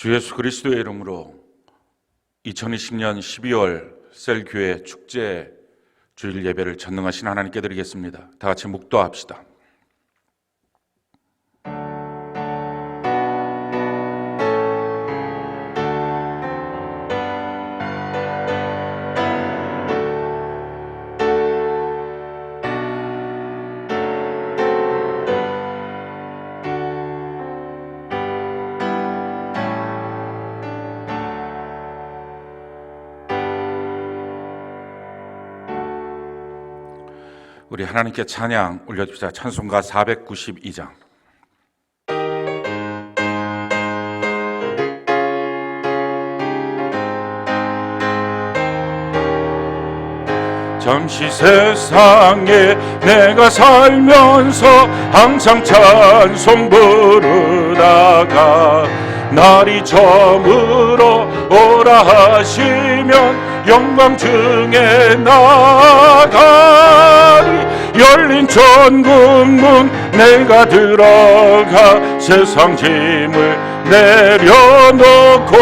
주 예수 그리스도의 이름으로 2020년 12월 셀교회 축제 주일 예배를 전능하신 하나님께 드리겠습니다. 다 같이 묵도합시다. 우리 하나님께 찬양 올려줍시다. 찬송가 492장. 잠시 세상에 내가 살면서 항상 찬송 부르다가 날이 저물어 오라 하시면 영광 중에 나가리. 열린 천국문 내가 들어가 세상 짐을 내려놓고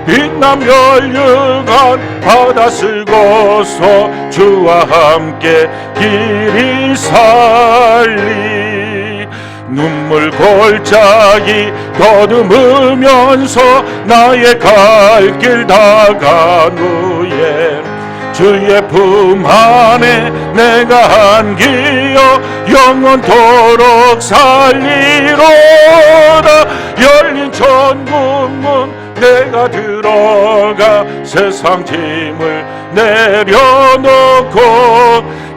빛남 멸류관 바다 쓰고서 주와 함께 길이 살리. 눈물 골짜기 더듬으면서 나의 갈 길 다간 후에 주의 품 안에 내가 안기어 영원토록 살리로다. 열린 천국문 내가 들어가 세상 짐을 내려놓고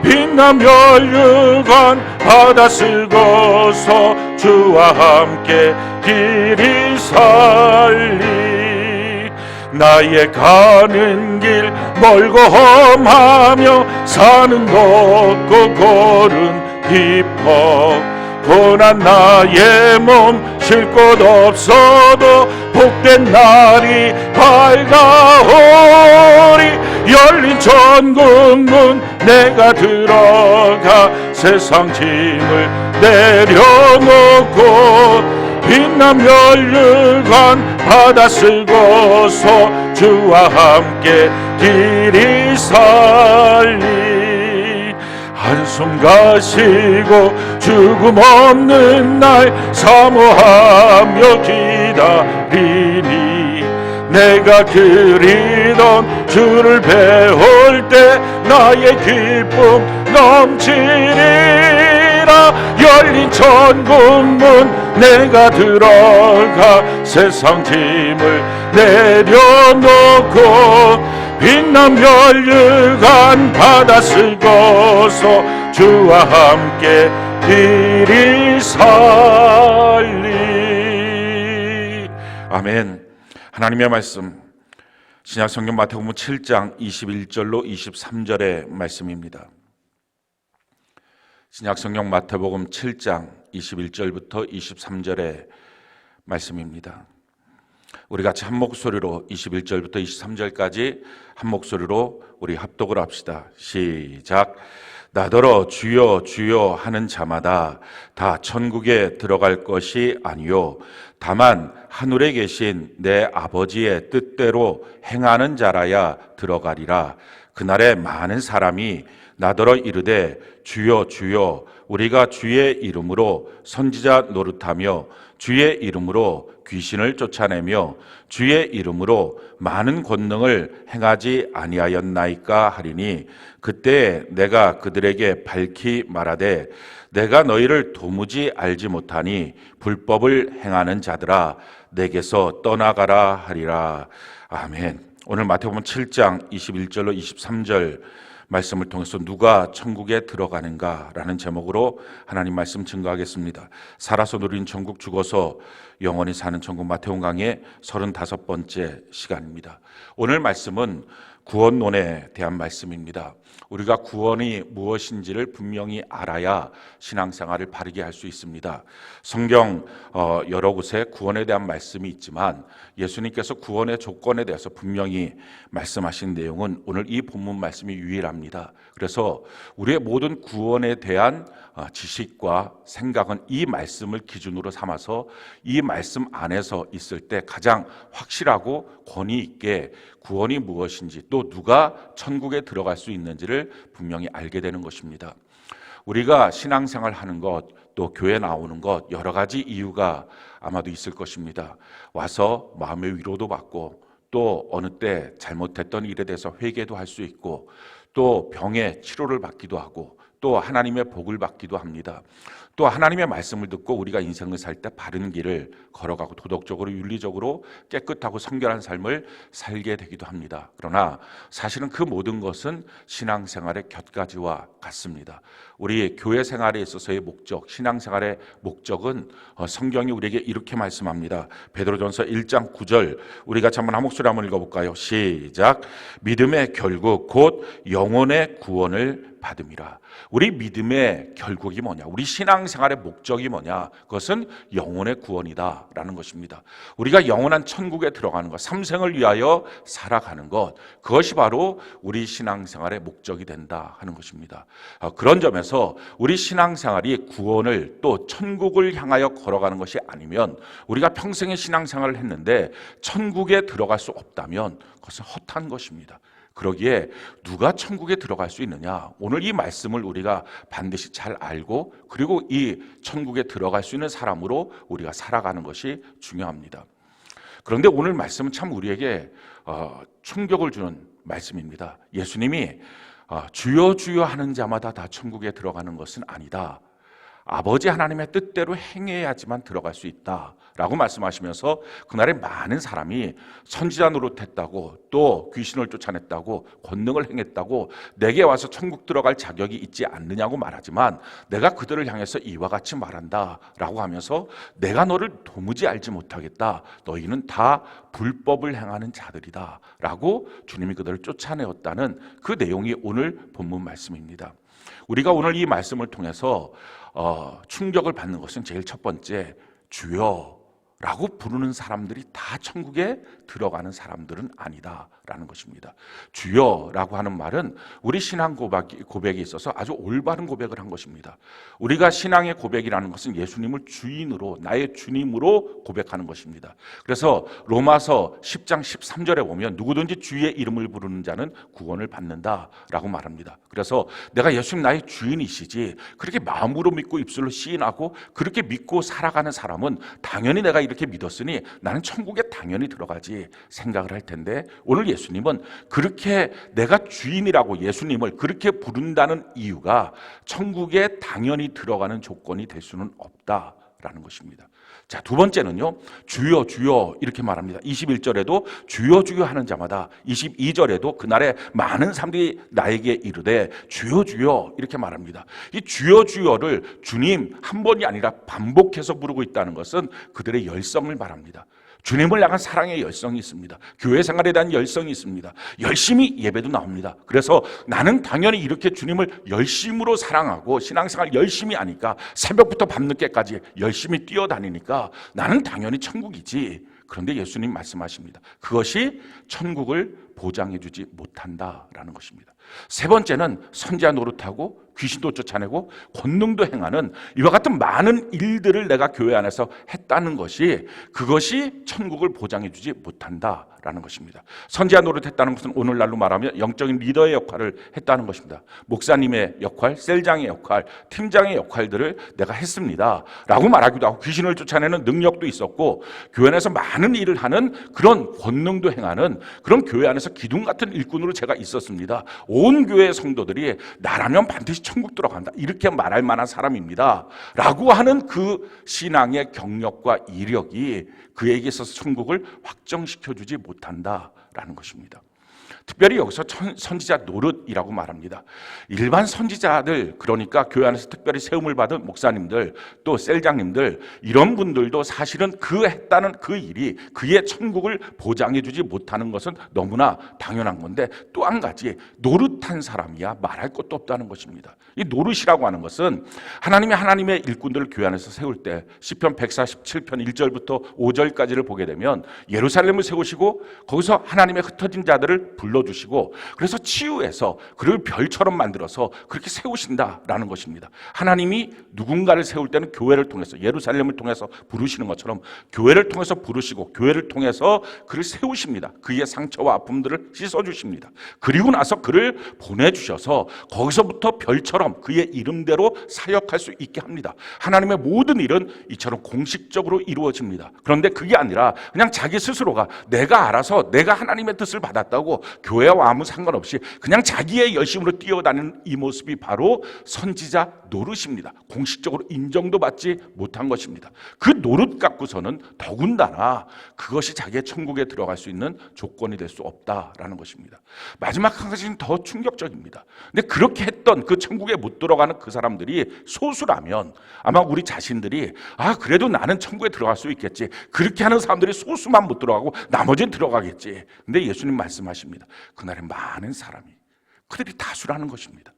빛남 멸류관 바다 쓰고서 주와 함께 길이 살리. 나의 가는 길 멀고 험하며 산은 높고 골은 깊어 고난 나의 몸 쉴 곳 없어도 복된 날이 밝아오리. 열린 천국문 내가 들어가 세상 짐을 내려놓고 빛남 멸류관 바다 쓰고서 주와 함께 길이 살리. 한숨 가시고 죽음 없는 날 사모하며 기다리니 내가 그리던 주를 배울 때 나의 기쁨 넘치리라. 열린 천국문 내가 들어가 세상 짐을 내려놓고 빛남 멸류관 바다 쓰고서 주와 함께 길이 살리. 아멘. 하나님의 말씀 신약 성경 마태복음 7장 21절로 23절의 말씀입니다. 신약 성경 마태복음 7장 21절부터 23절의 말씀입니다. 우리 같이 한 목소리로 21절부터 23절까지 한 목소리로 우리 합독을 합시다. 시작. 나더러 주여 주여 하는 자마다 다 천국에 들어갈 것이 아니요 다만 하늘에 계신 내 아버지의 뜻대로 행하는 자라야 들어가리라. 그날에 많은 사람이 나더러 이르되 주여 주여 우리가 주의 이름으로 선지자 노릇하며 주의 이름으로 귀신을 쫓아내며 주의 이름으로 많은 권능을 행하지 아니하였나이까 하리니 그때 내가 그들에게 밝히 말하되 내가 너희를 도무지 알지 못하니 불법을 행하는 자들아 내게서 떠나가라 하리라. 아멘. 오늘 마태복음 7장 21절로 23절 말씀을 통해서 누가 천국에 들어가는가라는 제목으로 하나님 말씀 증거하겠습니다. 살아서 누린 천국, 죽어서 영원히 사는 천국, 마태복음 강의 35번째 시간입니다. 오늘 말씀은 구원론에 대한 말씀입니다. 우리가 구원이 무엇인지를 분명히 알아야 신앙생활을 바르게 할 수 있습니다. 성경 여러 곳에 구원에 대한 말씀이 있지만 예수님께서 구원의 조건에 대해서 분명히 말씀하신 내용은 오늘 이 본문 말씀이 유일합니다. 그래서 우리의 모든 구원에 대한 지식과 생각은 이 말씀을 기준으로 삼아서 이 말씀 안에서 있을 때 가장 확실하고 권위 있게 구원이 무엇인지 또 누가 천국에 들어갈 수 있는지를 분명히 알게 되는 것입니다. 우리가 신앙생활 하는 것, 또 교회 나오는 것 여러 가지 이유가 아마도 있을 것입니다. 와서 마음의 위로도 받고 또 어느 때 잘못했던 일에 대해서 회개도 할 수 있고 또 병의 치료를 받기도 하고 또 하나님의 복을 받기도 합니다. 또 하나님의 말씀을 듣고 우리가 인생을 살 때 바른 길을 걸어가고 도덕적으로 윤리적으로 깨끗하고 성결한 삶을 살게 되기도 합니다. 그러나 사실은 그 모든 것은 신앙생활의 곁가지와 같습니다. 우리 교회 생활에 있어서의 목적, 신앙생활의 목적은 성경이 우리에게 이렇게 말씀합니다. 베드로전서 1장 9절 우리 같이 한번 한 목소리 한번 읽어볼까요? 시작. 믿음의 결국 곧 영혼의 구원을 받음이라. 우리 믿음의 결국이 뭐냐? 우리 신앙생활의 목적이 뭐냐? 그것은 영혼의 구원이다 라는 것입니다. 우리가 영원한 천국에 들어가는 것, 삼생을 위하여 살아가는 것, 그것이 바로 우리 신앙생활의 목적이 된다 하는 것입니다. 그런 점에서 우리 신앙생활이 구원을 또 천국을 향하여 걸어가는 것이 아니면 우리가 평생의 신앙생활을 했는데 천국에 들어갈 수 없다면 그것은 헛한 것입니다. 그러기에 누가 천국에 들어갈 수 있느냐? 오늘 이 말씀을 우리가 반드시 잘 알고 그리고 이 천국에 들어갈 수 있는 사람으로 우리가 살아가는 것이 중요합니다. 그런데 오늘 말씀은 참 우리에게 충격을 주는 말씀입니다. 예수님이 주여 주여 하는 자마다 다 천국에 들어가는 것은 아니다. 아버지 하나님의 뜻대로 행해야지만 들어갈 수 있다 라고 말씀하시면서 그날에 많은 사람이 선지자 노릇했다고 또 귀신을 쫓아냈다고 권능을 행했다고 내게 와서 천국 들어갈 자격이 있지 않느냐고 말하지만 내가 그들을 향해서 이와 같이 말한다 라고 하면서 내가 너를 도무지 알지 못하겠다. 너희는 다 불법을 행하는 자들이다 라고 주님이 그들을 쫓아내었다는 그 내용이 오늘 본문 말씀입니다. 우리가 오늘 이 말씀을 통해서 충격을 받는 것은 제일 첫 번째, 주여라고 부르는 사람들이 다 천국에 들어가는 사람들은 아니다라는 것입니다. 주여라고 하는 말은 우리 신앙 고백에 있어서 아주 올바른 고백을 한 것입니다. 우리가 신앙의 고백이라는 것은 예수님을 주인으로, 나의 주님으로 고백하는 것입니다. 그래서 로마서 10장 13절에 보면 누구든지 주의 이름을 부르는 자는 구원을 받는다라고 말합니다. 그래서 내가 예수님 나의 주인이시지 그렇게 마음으로 믿고 입술로 시인하고 그렇게 믿고 살아가는 사람은 당연히 내가 이렇게 믿었으니 나는 천국에 당연히 들어가지 생각을 할 텐데 오늘 예수님은 그렇게 내가 주인이라고 예수님을 그렇게 부른다는 이유가 천국에 당연히 들어가는 조건이 될 수는 없다라는 것입니다. 자, 두 번째는요, 주여 주여 이렇게 말합니다. 21절에도 주여 주여 하는 자마다, 22절에도 그날에 많은 사람들이 나에게 이르되 주여 주여 이렇게 말합니다. 이 주여 주여를 주님 한 번이 아니라 반복해서 부르고 있다는 것은 그들의 열성을 말합니다. 주님을 향한 사랑의 열성이 있습니다. 교회 생활에 대한 열성이 있습니다. 열심히 예배도 나옵니다. 그래서 나는 당연히 이렇게 주님을 열심으로 사랑하고 신앙생활 열심히 하니까 새벽부터 밤늦게까지 열심히 뛰어다니니까 나는 당연히 천국이지. 그런데 예수님 말씀하십니다. 그것이 천국을 보장해주지 못한다라는 것입니다. 세 번째는 선지자 노릇하고 귀신도 쫓아내고 권능도 행하는 이와 같은 많은 일들을 내가 교회 안에서 했다는 것이 그것이 천국을 보장해주지 못한다라는 것입니다. 선지자 노릇했다는 것은 오늘날로 말하면 영적인 리더의 역할을 했다는 것입니다. 목사님의 역할, 셀장의 역할, 팀장의 역할들을 내가 했습니다 라고 말하기도 하고 귀신을 쫓아내는 능력도 있었고 교회 안에서 많은 일을 하는 그런 권능도 행하는 그런 교회 안에서 기둥 같은 일꾼으로 제가 있었습니다. 온 교회 성도들이 나라면 반드시 천국 들어간다 이렇게 말할 만한 사람입니다 라고 하는 그 신앙의 경력과 이력이 그에게 있어서 천국을 확정시켜주지 못한다라는 것입니다. 특별히 여기서 선지자 노릇이라고 말합니다. 일반 선지자들, 그러니까 교회 안에서 특별히 세움을 받은 목사님들 또 셀장님들 이런 분들도 사실은 그 했다는 그 일이 그의 천국을 보장해주지 못하는 것은 너무나 당연한 건데 또 한 가지 노릇한 사람이야 말할 것도 없다는 것입니다. 이 노릇이라고 하는 것은 하나님의 일꾼들을 교회 안에서 세울 때 시편 147편 1절부터 5절까지를 보게 되면 예루살렘을 세우시고 거기서 하나님의 흩어진 자들을 불러 불러주시고 그래서 치유해서 그를 별처럼 만들어서 그렇게 세우신다라는 것입니다. 하나님이 누군가를 세울 때는 교회를 통해서, 예루살렘을 통해서 부르시는 것처럼 교회를 통해서 부르시고 교회를 통해서 그를 세우십니다. 그의 상처와 아픔들을 씻어주십니다. 그리고 나서 그를 보내주셔서 거기서부터 별처럼 그의 이름대로 사역할 수 있게 합니다. 하나님의 모든 일은 이처럼 공식적으로 이루어집니다. 그런데 그게 아니라 그냥 자기 스스로가 내가 알아서 내가 하나님의 뜻을 받았다고 교회와 아무 상관없이 그냥 자기의 열심으로 뛰어다니는 이 모습이 바로 선지자 노릇입니다. 공식적으로 인정도 받지 못한 것입니다. 그 노릇 갖고서는 더군다나 그것이 자기의 천국에 들어갈 수 있는 조건이 될 수 없다라는 것입니다. 마지막 한 가지는 더 충격적입니다. 근데 그렇게 했던 그 천국에 못 들어가는 그 사람들이 소수라면 아마 우리 자신들이 그래도 나는 천국에 들어갈 수 있겠지, 그렇게 하는 사람들이 소수만 못 들어가고 나머지는 들어가겠지. 근데 예수님 말씀하십니다. 그날에 많은 사람이, 그들이 다수라는 것입니다.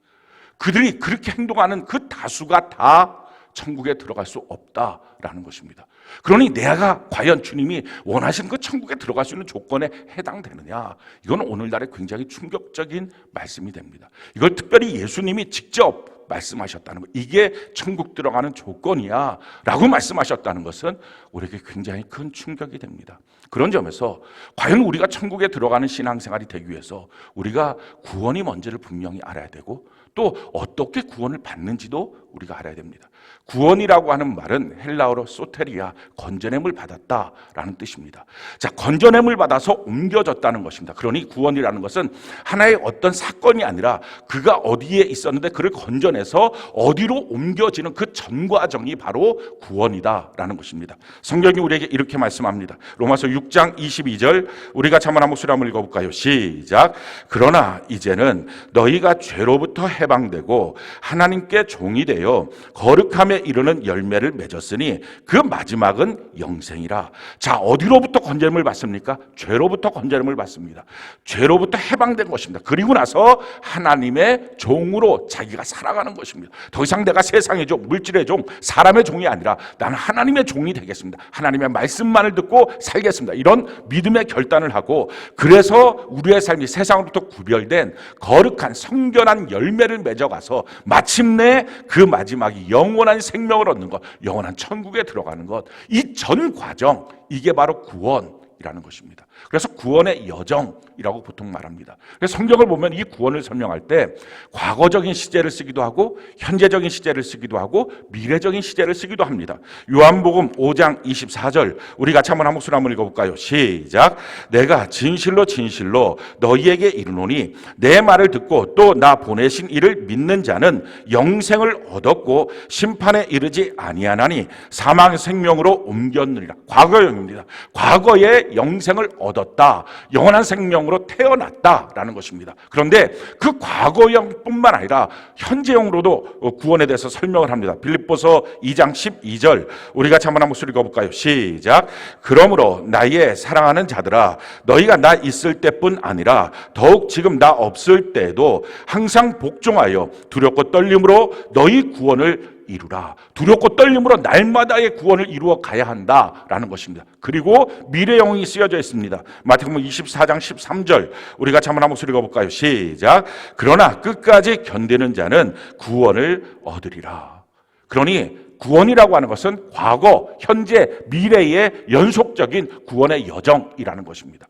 그들이 그렇게 행동하는 그 다수가 다 천국에 들어갈 수 없다라는 것입니다. 그러니 내가 과연 주님이 원하시는 그 천국에 들어갈 수 있는 조건에 해당되느냐, 이건 오늘날에 굉장히 충격적인 말씀이 됩니다. 이걸 특별히 예수님이 직접 말씀하셨다는 것, 이게 천국 들어가는 조건이야 라고 말씀하셨다는 것은 우리에게 굉장히 큰 충격이 됩니다. 그런 점에서 과연 우리가 천국에 들어가는 신앙생활이 되기 위해서 우리가 구원이 뭔지를 분명히 알아야 되고, 또 어떻게 구원을 받는지도 우리가 알아야 됩니다. 구원이라고 하는 말은 헬라어로 소테리아, 건져냄을 받았다라는 뜻입니다. 자, 건져냄을 받아서 옮겨졌다는 것입니다. 그러니 구원이라는 것은 하나의 어떤 사건이 아니라 그가 어디에 있었는데 그를 건져내서 어디로 옮겨지는 그 전 과정이 바로 구원이다라는 것입니다. 성경이 우리에게 이렇게 말씀합니다. 로마서 6장 22절, 우리가 한번 한 목소리 한번 읽어볼까요? 시작. 그러나 이제는 너희가 죄로부터 해방되고 하나님께 종이 되어 거룩함에 이르는 열매를 맺었으니 그 마지막은 영생이라. 자, 어디로부터 건져냄을 받습니까? 죄로부터 건져냄을 받습니다. 죄로부터 해방된 것입니다. 그리고 나서 하나님의 종으로 자기가 살아가는 것입니다. 더 이상 내가 세상의 종, 물질의 종, 사람의 종이 아니라 나는 하나님의 종이 되겠습니다. 하나님의 말씀만을 듣고 살겠습니다. 이런 믿음의 결단을 하고, 그래서 우리의 삶이 세상으로부터 구별된 거룩한 성결한 열매를 맺어가서 마침내 그 마지막이 영원한 생명을 얻는 것, 영원한 천국에 들어가는 것, 이 전 과정, 이게 바로 구원이라는 것입니다. 그래서 구원의 여정이라고 보통 말합니다. 그래서 성경을 보면 이 구원을 설명할 때 과거적인 시제를 쓰기도 하고 현재적인 시제를 쓰기도 하고 미래적인 시제를 쓰기도 합니다. 요한복음 5장 24절, 우리 같이 한번 한 목소리 한번 읽어볼까요? 시작. 내가 진실로 진실로 너희에게 이르노니 내 말을 듣고 또 나 보내신 이를 믿는 자는 영생을 얻었고 심판에 이르지 아니하나니 사망 생명으로 옮겼느니라. 과거형입니다. 과거에 영생을 얻었다, 영원한 생명으로 태어났다라는 것입니다. 그런데 그 과거형뿐만 아니라 현재형으로도 구원에 대해서 설명을 합니다. 빌립보서 2장 12절, 우리 같이 한번 목소리 읽어볼까요? 시작. 그러므로 나의 사랑하는 자들아, 너희가 나 있을 때뿐 아니라 더욱 지금 나 없을 때에도 항상 복종하여 두렵고 떨림으로 너희 구원을 이루라. 두렵고 떨림으로 날마다의 구원을 이루어 가야 한다라는 것입니다. 그리고 미래형이 쓰여져 있습니다. 마태복음 24장 13절, 우리가 한번 한 목소리 읽어볼까요? 시작. 그러나 끝까지 견디는 자는 구원을 얻으리라. 그러니 구원이라고 하는 것은 과거, 현재, 미래의 연속적인 구원의 여정이라는 것입니다.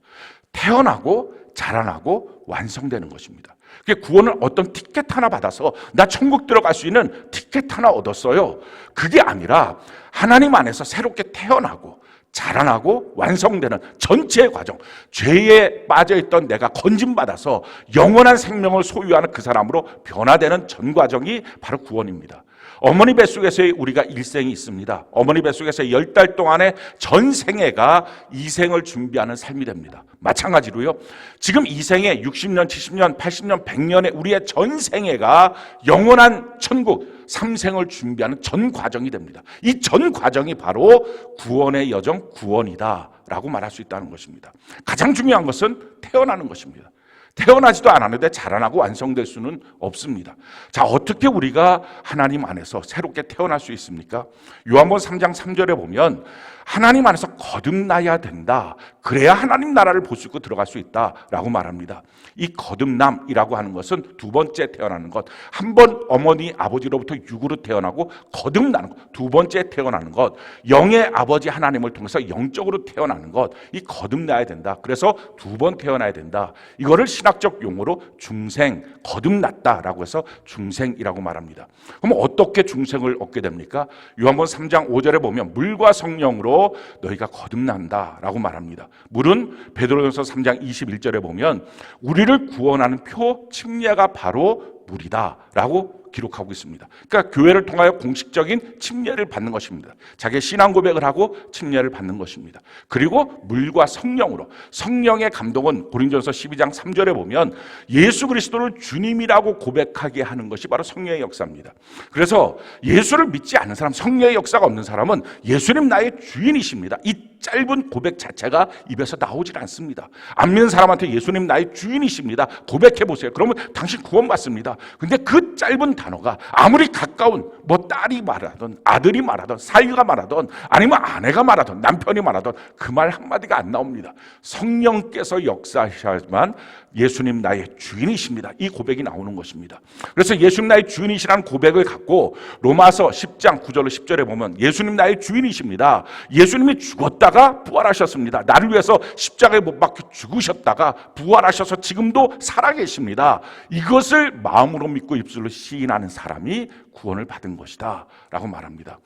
태어나고 자라나고 완성되는 것입니다. 구원은 어떤 티켓 하나 받아서 나 천국 들어갈 수 있는 티켓 하나 얻었어요. 그게 아니라 하나님 안에서 새롭게 태어나고 자라나고 완성되는 전체의 과정, 죄에 빠져있던 내가 건짐받아서 영원한 생명을 소유하는 그 사람으로 변화되는 전 과정이 바로 구원입니다. 어머니 뱃속에서의 우리가 일생이 있습니다. 어머니 뱃속에서 10달 동안의 전 생애가 이 생을 준비하는 삶이 됩니다. 마찬가지로요, 지금 이 생에 60년, 70년, 80년, 100년의 우리의 전 생애가 영원한 천국, 3생을 준비하는 전 과정이 됩니다. 이 전 과정이 바로 구원의 여정, 구원이다 라고 말할 수 있다는 것입니다. 가장 중요한 것은 태어나는 것입니다. 태어나지도 않았는데 자라나고 완성될 수는 없습니다. 자, 어떻게 우리가 하나님 안에서 새롭게 태어날 수 있습니까? 요한복음 3장 3절에 보면 하나님 안에서 거듭나야 된다. 그래야 하나님 나라를 볼 수 있고 들어갈 수 있다라고 말합니다. 이 거듭남이라고 하는 것은 두 번째 태어나는 것. 한 번 어머니 아버지로부터 육으로 태어나고 거듭나는 것. 두 번째 태어나는 것. 영의 아버지 하나님을 통해서 영적으로 태어나는 것. 이 거듭나야 된다. 그래서 두 번 태어나야 된다. 이거를 신학적 용어로 중생, 거듭났다라고 해서 중생이라고 말합니다. 그럼 어떻게 중생을 얻게 됩니까? 요한복음 3장 5절에 보면 물과 성령으로 너희가 거듭난다라고 말합니다. 물은 베드로전서 3장 21절에 보면 우리를 구원하는 표 침례가 바로 물이다라고 기록하고 있습니다. 그러니까 교회를 통하여 공식적인 침례를 받는 것입니다. 자기의 신앙 고백을 하고 침례를 받는 것입니다. 그리고 물과 성령으로, 성령의 감동은 고린도전서 12장 3절에 보면 예수 그리스도를 주님이라고 고백하게 하는 것이 바로 성령의 역사입니다. 그래서 예수를 믿지 않는 사람, 성령의 역사가 없는 사람은 예수님 나의 주인이십니다. 이 짧은 고백 자체가 입에서 나오질 않습니다. 안 믿는 사람한테 예수님 나의 주인이십니다. 고백해 보세요. 그러면 당신 구원받습니다. 근데 그 짧은 단어가 아무리 가까운 딸이 말하던 아들이 말하던 사위가 말하던 아니면 아내가 말하던 남편이 말하던 그 말 한마디가 안 나옵니다. 성령께서 역사하셔야지만 예수님 나의 주인이십니다. 이 고백이 나오는 것입니다. 그래서 예수님 나의 주인이시라는 고백을 갖고 로마서 10장 9절로 10절에 보면 예수님 나의 주인이십니다. 예수님이 죽었다가 부활하셨습니다. 나를 위해서 십자가에 못 박혀 죽으셨다가 부활하셔서 지금도 살아계십니다. 이것을 마음으로 믿고 입술로 시인하는 사람이 구원을 받은 것이다 라고 말합니다.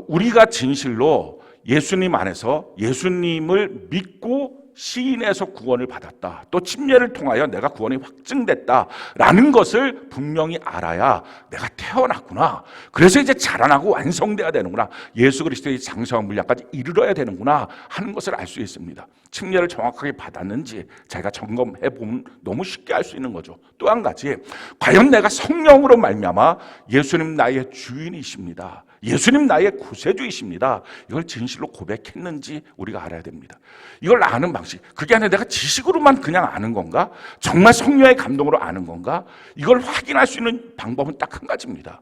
우리가 진실로 예수님 안에서 예수님을 믿고 시인해서 구원을 받았다, 또 침례를 통하여 내가 구원이 확증됐다라는 것을 분명히 알아야 내가 태어났구나, 그래서 이제 자라나고 완성돼야 되는구나, 예수 그리스도의 장성한 분량까지 이르러야 되는구나 하는 것을 알 수 있습니다. 침례를 정확하게 받았는지 자기가 점검해 보면 너무 쉽게 알 수 있는 거죠. 또 한 가지, 과연 내가 성령으로 말미암아 예수님 나의 주인이십니다, 예수님 나의 구세주이십니다, 이걸 진실로 고백했는지 우리가 알아야 됩니다. 이걸 아는 방식, 그게 아니라 내가 지식으로만 그냥 아는 건가? 정말 성령의 감동으로 아는 건가? 이걸 확인할 수 있는 방법은 딱 한 가지입니다.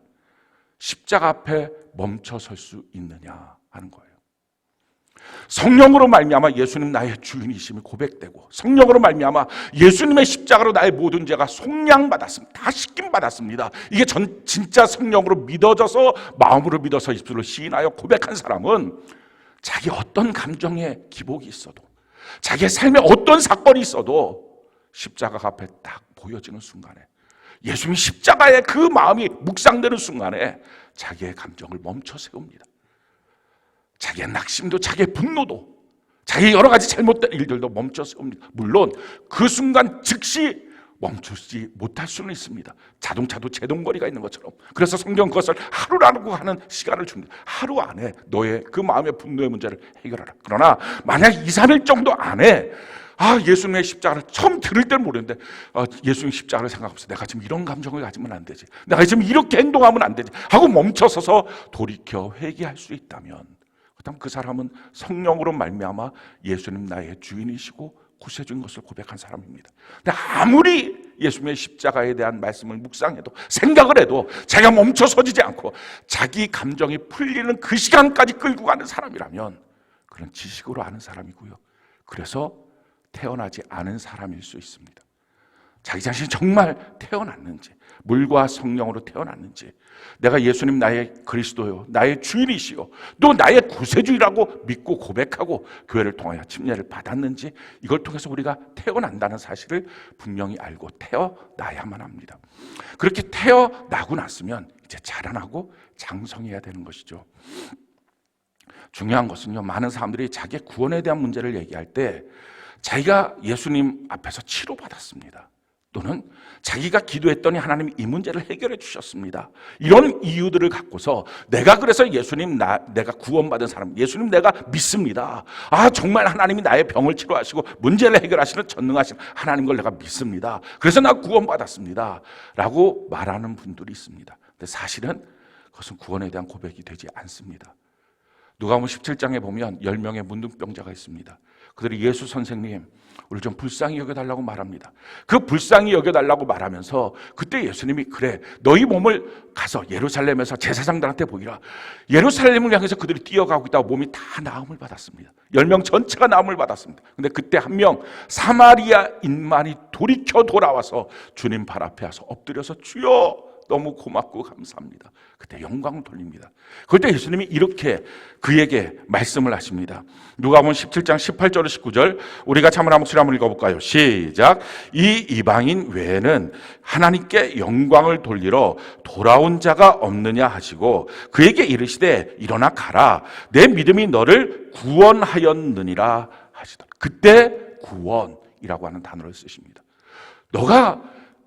십자가 앞에 멈춰 설 수 있느냐 하는 거예요. 성령으로 말미암아 예수님 나의 주인이심이 고백되고, 성령으로 말미암아 예수님의 십자가로 나의 모든 죄가 속량받았습니다. 다 씻김 받았습니다. 이게 진짜 성령으로 믿어져서, 마음으로 믿어서 입술로 시인하여 고백한 사람은 자기 어떤 감정에 기복이 있어도, 자기의 삶에 어떤 사건이 있어도 십자가 앞에 딱 보여지는 순간에, 예수님이 십자가에 그 마음이 묵상되는 순간에 자기의 감정을 멈춰 세웁니다. 자기의 낙심도, 자기의 분노도, 자기의 여러 가지 잘못된 일들도 멈춰 세웁니다. 물론 그 순간 즉시 멈추지 못할 수는 있습니다. 자동차도 제동거리가 있는 것처럼. 그래서 성경 그것을 하루라고 하는 시간을 줍니다. 하루 안에 너의 그 마음의 분노의 문제를 해결하라. 그러나 만약 2, 3일 정도 안에 예수님의 십자가를 처음 들을 때는 모르는데 예수님 십자가를 생각하면서 내가 지금 이런 감정을 가지면 안 되지, 내가 지금 이렇게 행동하면 안 되지 하고 멈춰서서 돌이켜 회개할 수 있다면, 그다음 그 사람은 성령으로 말미암아 예수님 나의 주인이시고 구세주인 것을 고백한 사람입니다. 근데 아무리 예수님의 십자가에 대한 말씀을 묵상해도, 생각을 해도 자기가 멈춰서지지 않고 자기 감정이 풀리는 그 시간까지 끌고 가는 사람이라면 그런 지식으로 아는 사람이고요, 그래서 태어나지 않은 사람일 수 있습니다. 자기 자신이 정말 태어났는지, 물과 성령으로 태어났는지, 내가 예수님 나의 그리스도요, 나의 주인이시요, 또 나의 구세주이라고 믿고 고백하고 교회를 통하여 침례를 받았는지, 이걸 통해서 우리가 태어난다는 사실을 분명히 알고 태어나야만 합니다. 그렇게 태어나고 났으면 이제 자라나고 장성해야 되는 것이죠. 중요한 것은요, 많은 사람들이 자기의 구원에 대한 문제를 얘기할 때 자기가 예수님 앞에서 치료받았습니다, 또는 자기가 기도했더니 하나님이 이 문제를 해결해 주셨습니다, 이런 이유들을 갖고서 내가 그래서 예수님 내가 구원받은 사람, 예수님 내가 믿습니다, 정말 하나님이 나의 병을 치료하시고 문제를 해결하시는 전능하신 하나님 걸 내가 믿습니다, 그래서 나 구원받았습니다 라고 말하는 분들이 있습니다. 근데 사실은 그것은 구원에 대한 고백이 되지 않습니다. 누가복음 17장에 보면 10명의 문둥병자가 있습니다. 그들이 예수 선생님, 우리 좀 불쌍히 여겨달라고 말합니다. 그 불쌍히 여겨달라고 말하면서 그때 예수님이 그래, 너희 몸을 가서 예루살렘에서 제사장들한테 보이라. 예루살렘을 향해서 그들이 뛰어가고 있다고 몸이 다 나음을 받았습니다. 10명 전체가 나음을 받았습니다. 근데 그때 한 명 사마리아인만이 돌이켜 돌아와서 주님 발 앞에 와서 엎드려서 주여 너무 고맙고 감사합니다. 그때 영광을 돌립니다. 그때 예수님이 이렇게 그에게 말씀을 하십니다. 누가복음 17장 18절 19절 우리가 참으로 한 목소리 한번 읽어볼까요? 시작. 이 이방인 외에는 하나님께 영광을 돌리러 돌아온 자가 없느냐 하시고 그에게 이르시되 일어나 가라. 내 믿음이 너를 구원하였느니라 하시더라. 그때 구원이라고 하는 단어를 쓰십니다. 너가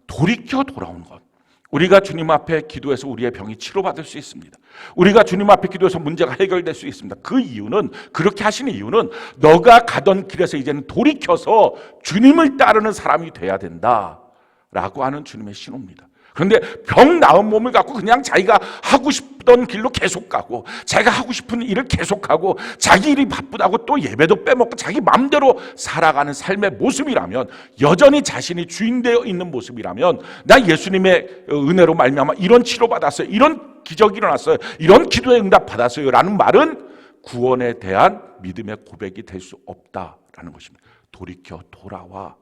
돌이켜 돌아온 것. 우리가 주님 앞에 기도해서 우리의 병이 치료받을 수 있습니다. 우리가 주님 앞에 기도해서 문제가 해결될 수 있습니다. 그 이유는, 그렇게 하시는 이유는 너가 가던 길에서 이제는 돌이켜서 주님을 따르는 사람이 돼야 된다라고 하는 주님의 신호입니다. 그런데 병 나은 몸을 갖고 그냥 자기가 하고 싶던 길로 계속 가고 자기가 하고 싶은 일을 계속하고 자기 일이 바쁘다고 또 예배도 빼먹고 자기 마음대로 살아가는 삶의 모습이라면, 여전히 자신이 주인되어 있는 모습이라면, 나 예수님의 은혜로 말미암아 이런 치료받았어요, 이런 기적이 일어났어요, 이런 기도에 응답받았어요 라는 말은 구원에 대한 믿음의 고백이 될 수 없다라는 것입니다. 돌이켜 돌아와.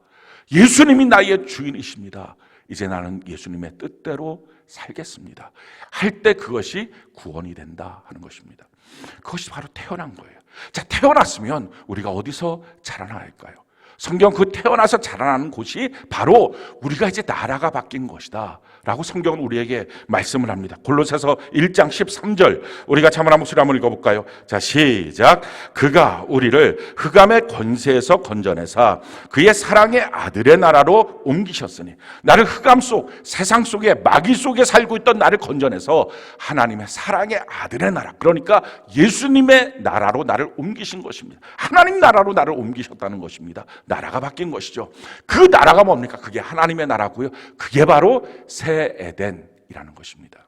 예수님이 나의 주인이십니다. 이제 나는 예수님의 뜻대로 살겠습니다 할 때 그것이 구원이 된다 하는 것입니다. 그것이 바로 태어난 거예요. 자, 태어났으면 우리가 어디서 자라나야 할까요? 성경 그 태어나서 자라나는 곳이 바로 우리가 이제 나라가 바뀐 것이다 라고 성경은 우리에게 말씀을 합니다. 골로새서 1장 13절 우리가 참으로 한 목소리 한번 읽어볼까요? 자, 시작. 그가 우리를 흑암의 권세에서 건져내사 그의 사랑의 아들의 나라로 옮기셨으니, 나를 흑암 속 세상 속에 마귀 속에 살고 있던 나를 건져내서 하나님의 사랑의 아들의 나라, 그러니까 예수님의 나라로 나를 옮기신 것입니다. 하나님 나라로 나를 옮기셨다는 것입니다. 나라가 바뀐 것이죠. 그 나라가 뭡니까? 그게 하나님의 나라고요. 그게 바로 새 에덴이라는 것입니다.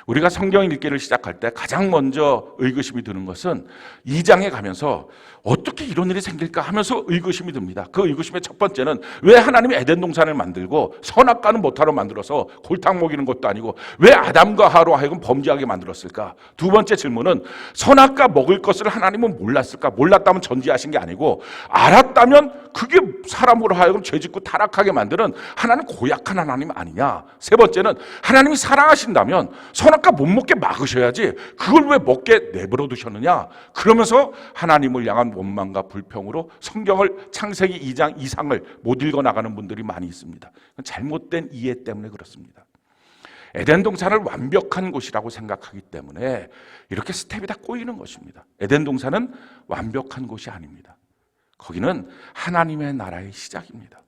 우리가 성경 읽기를 시작할 때 가장 먼저 의구심이 드는 것은 2장에 가면서 어떻게 이런 일이 생길까 하면서 의구심이 듭니다. 그 의구심의 첫 번째는 왜 하나님이 에덴 동산을 만들고 선악과는 못하러 만들어서 골탕 먹이는 것도 아니고 왜 아담과 하와로 하여금 범죄하게 만들었을까? 두 번째 질문은 선악과 먹을 것을 하나님은 몰랐을까? 몰랐다면 전지하신 게 아니고 알았다면 그게 사람으로 하여금 죄짓고 타락하게 만드는 하나님 고약한 하나님 아니냐? 세 번째는 하나님이 사랑하신다면 선악과 못 먹게 막으셔야지 그걸 왜 먹게 내버려 두셨느냐? 그러면서 하나님을 향한 원망과 불평으로 성경을 창세기 2장 이상을 못 읽어 나가는 분들이 많이 있습니다. 잘못된 이해 때문에 그렇습니다. 에덴 동산을 완벽한 곳이라고 생각하기 때문에 이렇게 스텝이 다 꼬이는 것입니다. 에덴 동산은 완벽한 곳이 아닙니다. 거기는 하나님의 나라의 시작입니다.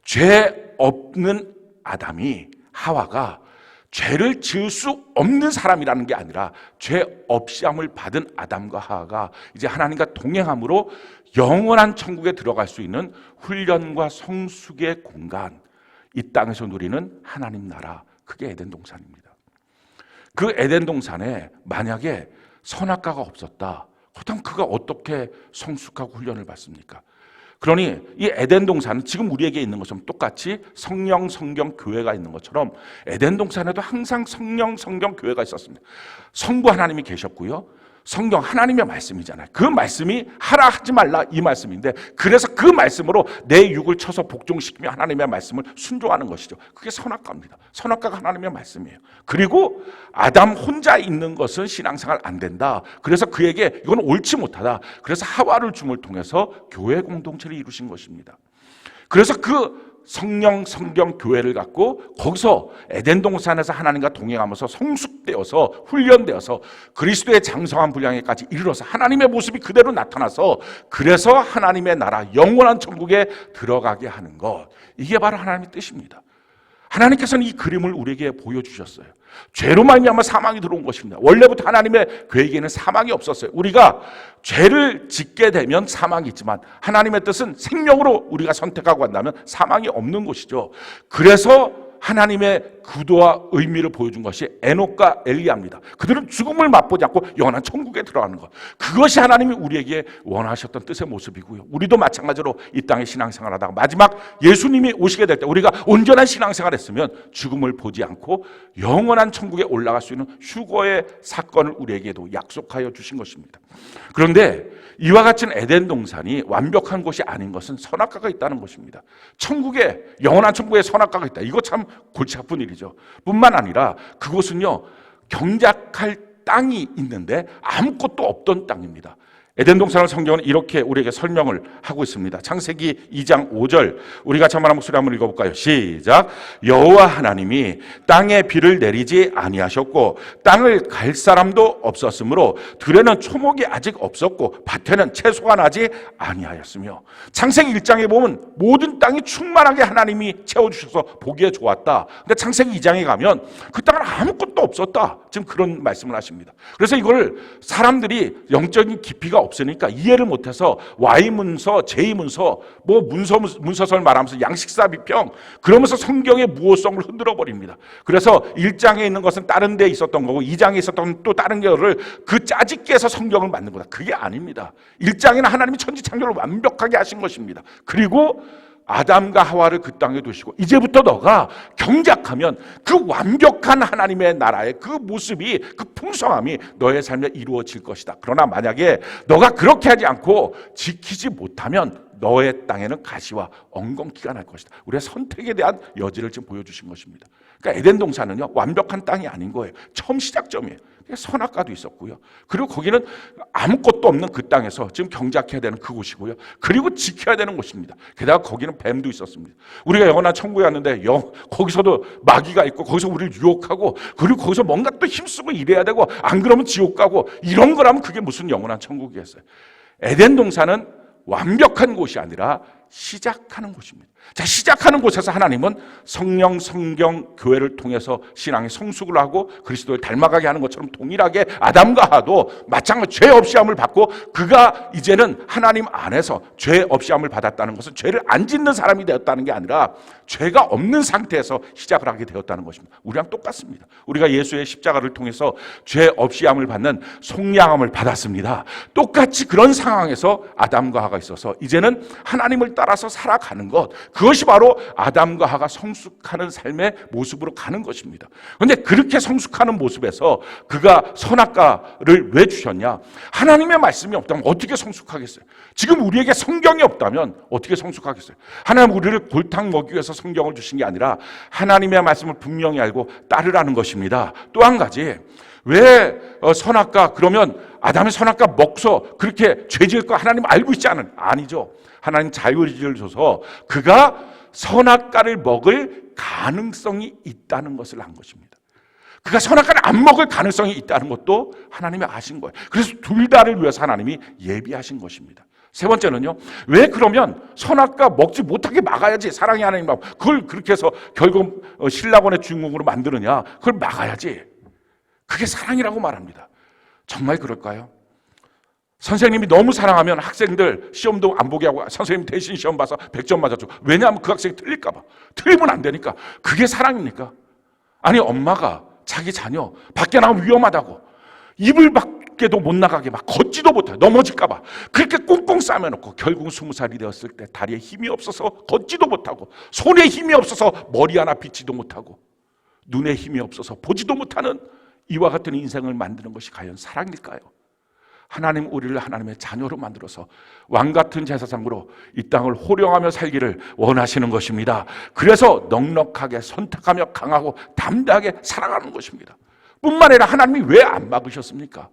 죄 없는 아담이, 하와가 죄를 지을 수 없는 사람이라는 게 아니라 죄 없이 함을 받은 아담과 하와가 이제 하나님과 동행함으로 영원한 천국에 들어갈 수 있는 훈련과 성숙의 공간, 이 땅에서 누리는 하나님 나라, 그게 에덴 동산입니다. 그 에덴 동산에 만약에 선악과가 없었다, 그렇다면 그가 어떻게 성숙하고 훈련을 받습니까? 그러니 이 에덴 동산은 지금 우리에게 있는 것처럼 똑같이 성령 성경 교회가 있는 것처럼 에덴 동산에도 항상 성령 성경 교회가 있었습니다. 성부 하나님이 계셨고요, 성경 하나님의 말씀이잖아요. 그 말씀이 하라 하지 말라 이 말씀인데, 그래서 그 말씀으로 내 육을 쳐서 복종시키며 하나님의 말씀을 순종하는 것이죠. 그게 선악과입니다. 선악과가 하나님의 말씀이에요. 그리고 아담 혼자 있는 것은 신앙생활 안 된다. 그래서 그에게 이건 옳지 못하다. 그래서 하와를 줌을 통해서 교회 공동체를 이루신 것입니다. 그래서 그 성령 성경 교회를 갖고 거기서 에덴 동산에서 하나님과 동행하면서 성숙되어서 훈련되어서 그리스도의 장성한 분량에까지 이르러서 하나님의 모습이 그대로 나타나서 그래서 하나님의 나라 영원한 천국에 들어가게 하는 것, 이게 바로 하나님의 뜻입니다. 하나님께서는 이 그림을 우리에게 보여주셨어요. 죄로 말미암아 사망이 들어온 것입니다. 원래부터 하나님의 계획에는 사망이 없었어요. 우리가 죄를 짓게 되면 사망이 있지만 하나님의 뜻은 생명으로 우리가 선택하고 한다면 사망이 없는 것이죠. 그래서 하나님의 구도와 의미를 보여준 것이 에녹과 엘리야입니다. 그들은 죽음을 맛보지 않고 영원한 천국에 들어가는 것, 그것이 하나님이 우리에게 원하셨던 뜻의 모습이고요. 우리도 마찬가지로 이 땅에 신앙생활하다가 마지막 예수님이 오시게 될 때 우리가 온전한 신앙생활을 했으면 죽음을 보지 않고 영원한 천국에 올라갈 수 있는 휴거의 사건을 우리에게도 약속하여 주신 것입니다. 그런데 이와 같은 에덴 동산이 완벽한 곳이 아닌 것은 선악과가 있다는 것입니다. 천국에, 영원한 천국에 선악과가 있다, 이거 참 골치 아픈 일이죠. 뿐만 아니라 그곳은요, 경작할 땅이 있는데 아무것도 없던 땅입니다. 에덴 동산을 성경은 이렇게 우리에게 설명을 하고 있습니다. 창세기 2장 5절, 우리가 자만한 목소리 한번 읽어볼까요? 시작. 여호와 하나님이 땅에 비를 내리지 아니하셨고 땅을 갈 사람도 없었으므로 들에는 초목이 아직 없었고 밭에는 채소가 나지 아니하였으며. 창세기 1장에 보면 모든 땅이 충만하게 하나님이 채워주셔서 보기에 좋았다. 근데 창세기 2장에 가면 그 땅은 아무것도 없었다, 지금 그런 말씀을 하십니다. 그래서 이걸 사람들이 영적인 깊이가 없으니까 이해를 못해서 Y문서, J문서, 뭐 문서설 말하면서 양식사 비평, 그러면서 성경의 무호성을 흔들어 버립니다. 그래서 1장에 있는 것은 다른 데 있었던 거고 2장에 있었던 또 다른 거를 그 짜집게 해서 성경을 만든 거다. 그게 아닙니다. 1장에는 하나님이 천지창조를 완벽하게 하신 것입니다. 그리고 아담과 하와를 그 땅에 두시고 이제부터 너가 경작하면 그 완벽한 하나님의 나라의 그 모습이, 그 풍성함이 너의 삶에 이루어질 것이다. 그러나 만약에 너가 그렇게 하지 않고 지키지 못하면 너의 땅에는 가시와 엉겅퀴가 날 것이다. 우리의 선택에 대한 여지를 지금 보여주신 것입니다. 그러니까 에덴 동산은요, 완벽한 땅이 아닌 거예요. 처음 시작점이에요. 선악과도 있었고요. 그리고 거기는 아무것도 없는 그 땅에서 지금 경작해야 되는 그곳이고요. 그리고 지켜야 되는 곳입니다. 게다가 거기는 뱀도 있었습니다. 우리가 영원한 천국에 왔는데 거기서도 마귀가 있고 거기서 우리를 유혹하고 그리고 거기서 뭔가 또 힘쓰고 일해야 되고 안 그러면 지옥 가고 이런 거라면 그게 무슨 영원한 천국이겠어요. 에덴 동산은 완벽한 곳이 아니라 시작하는 곳입니다. 자, 시작하는 곳에서 하나님은 성령, 성경, 교회를 통해서 신앙의 성숙을 하고 그리스도를 닮아가게 하는 것처럼 동일하게 아담과 하와도 마찬가지 죄 없이 함을 받고 그가 이제는 하나님 안에서 죄 없이 함을 받았다는 것은 죄를 안 짓는 사람이 되었다는 게 아니라 죄가 없는 상태에서 시작을 하게 되었다는 것입니다. 우리랑 똑같습니다. 우리가 예수의 십자가를 통해서 죄 없이 함을 받는 속량함을 받았습니다. 똑같이 그런 상황에서 아담과 하와가 있어서 이제는 하나님을 따라서 살아가는 것, 그것이 바로 아담과 하와가 성숙하는 삶의 모습으로 가는 것입니다. 그런데 그렇게 성숙하는 모습에서 그가 선악과를 왜 주셨냐? 하나님의 말씀이 없다면 어떻게 성숙하겠어요? 지금 우리에게 성경이 없다면 어떻게 성숙하겠어요? 하나님 우리를 골탕 먹이기 위해서 성경을 주신 게 아니라 하나님의 말씀을 분명히 알고 따르라는 것입니다. 또 한 가지, 왜 선악과, 그러면 아담의 선악과 먹서 그렇게 죄 지을 거 하나님 알고 있지 않은? 아니죠. 하나님 자유의지를 줘서 그가 선악과를 먹을 가능성이 있다는 것을 한 것입니다. 그가 선악과를 안 먹을 가능성이 있다는 것도 하나님이 아신 거예요. 그래서 둘 다를 위해서 하나님이 예비하신 것입니다. 세 번째는요, 왜 그러면 선악과 먹지 못하게 막아야지, 사랑의 하나님 마음, 그걸 그렇게 해서 결국 신라곤의 주인공으로 만드느냐? 그걸 막아야지. 그게 사랑이라고 말합니다. 정말 그럴까요? 선생님이 너무 사랑하면 학생들 시험도 안 보게 하고 선생님 대신 시험 봐서 100점 맞아줘. 왜냐하면 그 학생이 틀릴까 봐. 틀리면 안 되니까. 그게 사랑입니까? 아니, 엄마가 자기 자녀 밖에 나가면 위험하다고 이불 밖에도 못 나가게 막 걷지도 못해, 넘어질까 봐 그렇게 꽁꽁 싸매놓고 결국 20살이 되었을 때 다리에 힘이 없어서 걷지도 못하고 손에 힘이 없어서 머리 하나 빗지도 못하고 눈에 힘이 없어서 보지도 못하는 이와 같은 인생을 만드는 것이 과연 사랑일까요? 하나님 우리를 하나님의 자녀로 만들어서 왕같은 제사장으로 이 땅을 호령하며 살기를 원하시는 것입니다. 그래서 넉넉하게 선택하며 강하고 담대하게 살아가는 것입니다. 뿐만 아니라 하나님이 왜 안 막으셨습니까?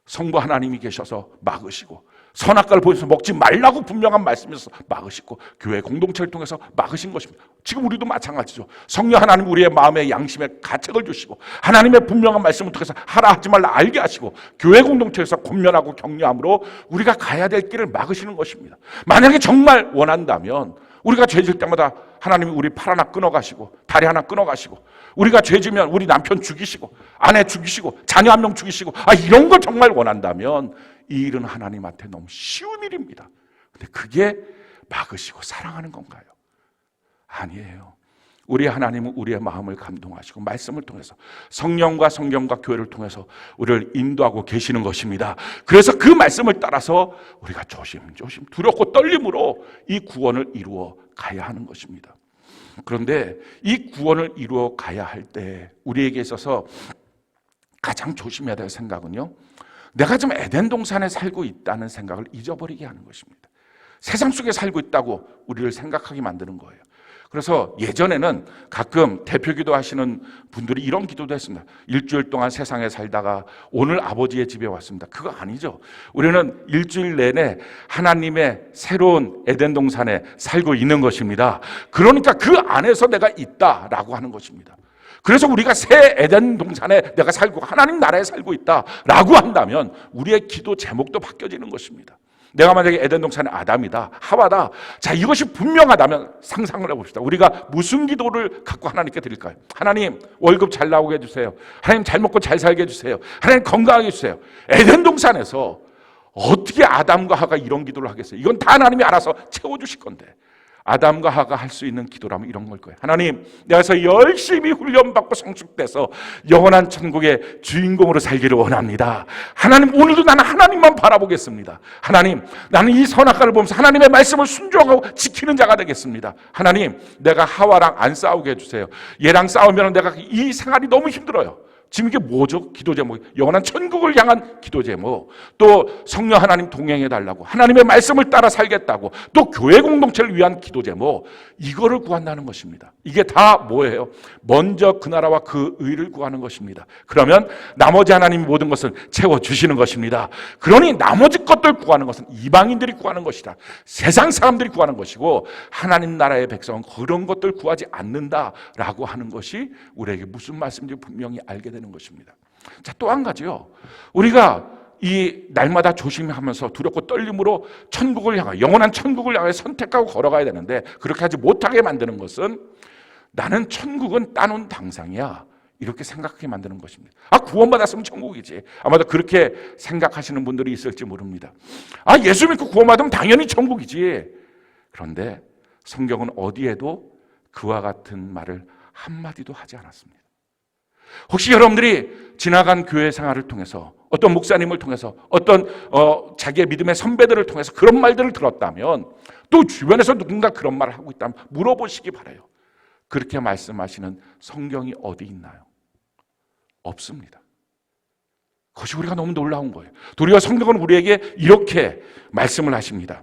성부 하나님이 계셔서 막으시고 선악과를 보여서 먹지 말라고 분명한 말씀에서 막으시고 교회 공동체를 통해서 막으신 것입니다. 지금 우리도 마찬가지죠. 성령 하나님 우리의 마음의 양심에 가책을 주시고 하나님의 분명한 말씀을 통해서 하라 하지 말라 알게 하시고 교회 공동체에서 권면하고 격려함으로 우리가 가야 될 길을 막으시는 것입니다. 만약에 정말 원한다면 우리가 죄질 때마다 하나님이 우리 팔 하나 끊어가시고 다리 하나 끊어가시고 우리가 죄지면 우리 남편 죽이시고 아내 죽이시고 자녀 한 명 죽이시고 이런 걸 정말 원한다면 이 일은 하나님한테 너무 쉬운 일입니다. 근데 그게 막으시고 사랑하는 건가요? 아니에요. 우리 하나님은 우리의 마음을 감동하시고 말씀을 통해서 성령과 성경과 교회를 통해서 우리를 인도하고 계시는 것입니다. 그래서 그 말씀을 따라서 우리가 조심조심 두렵고 떨림으로 이 구원을 이루어 가야 하는 것입니다. 그런데 이 구원을 이루어 가야 할 때 우리에게 있어서 가장 조심해야 될 생각은요, 내가 지금 에덴 동산에 살고 있다는 생각을 잊어버리게 하는 것입니다. 세상 속에 살고 있다고 우리를 생각하게 만드는 거예요. 그래서 예전에는 가끔 대표기도 하시는 분들이 이런 기도도 했습니다. 일주일 동안 세상에 살다가 오늘 아버지의 집에 왔습니다. 그거 아니죠. 우리는 일주일 내내 하나님의 새로운 에덴 동산에 살고 있는 것입니다. 그러니까 그 안에서 내가 있다라고 하는 것입니다. 그래서 우리가 새 에덴 동산에 내가 살고 하나님 나라에 살고 있다라고 한다면 우리의 기도 제목도 바뀌어지는 것입니다. 내가 만약에 에덴 동산의 아담이다, 하와다. 자, 이것이 분명하다면 상상을 해봅시다. 우리가 무슨 기도를 갖고 하나님께 드릴까요? 하나님, 월급 잘 나오게 해주세요. 하나님, 잘 먹고 잘 살게 해주세요. 하나님, 건강하게 해주세요. 에덴 동산에서 어떻게 아담과 하가 이런 기도를 하겠어요? 이건 다 하나님이 알아서 채워주실 건데, 아담과 하가 할 수 있는 기도라면 이런 걸 거예요. 하나님, 내가서 열심히 훈련받고 성숙돼서 영원한 천국의 주인공으로 살기를 원합니다. 하나님, 오늘도 나는 하나님만 바라보겠습니다. 하나님, 나는 이 선악과를 보면서 하나님의 말씀을 순종하고 지키는 자가 되겠습니다. 하나님, 내가 하와랑 안 싸우게 해주세요. 얘랑 싸우면 내가 이 생활이 너무 힘들어요. 지금 이게 뭐죠? 기도 제목. 영원한 천국을 향한 기도 제목. 또 성령 하나님 동행해 달라고, 하나님의 말씀을 따라 살겠다고, 또 교회 공동체를 위한 기도 제목. 이거를 구한다는 것입니다. 이게 다 뭐예요? 먼저 그 나라와 그 의를 구하는 것입니다. 그러면 나머지 하나님이 모든 것을 채워주시는 것입니다. 그러니 나머지 것들 구하는 것은 이방인들이 구하는 것이다. 세상 사람들이 구하는 것이고, 하나님 나라의 백성은 그런 것들 구하지 않는다라고 하는 것이 우리에게 무슨 말씀인지 분명히 알게 되는 것입니다. 자, 또 한 가지요. 우리가 이 날마다 조심하면서 두렵고 떨림으로 천국을 향해, 영원한 천국을 향해 선택하고 걸어가야 되는데, 그렇게 하지 못하게 만드는 것은 나는 천국은 따놓은 당상이야, 이렇게 생각하게 만드는 것입니다. 아, 구원받았으면 천국이지. 아마도 그렇게 생각하시는 분들이 있을지 모릅니다. 아, 예수 믿고 구원받으면 당연히 천국이지. 그런데 성경은 어디에도 그와 같은 말을 한마디도 하지 않았습니다. 혹시 여러분들이 지나간 교회 생활을 통해서, 어떤 목사님을 통해서, 어떤 자기의 믿음의 선배들을 통해서 그런 말들을 들었다면, 또 주변에서 누군가 그런 말을 하고 있다면 물어보시기 바라요. 그렇게 말씀하시는 성경이 어디 있나요? 없습니다. 그것이 우리가 너무 놀라운 거예요. 도리어 성경은 우리에게 이렇게 말씀을 하십니다.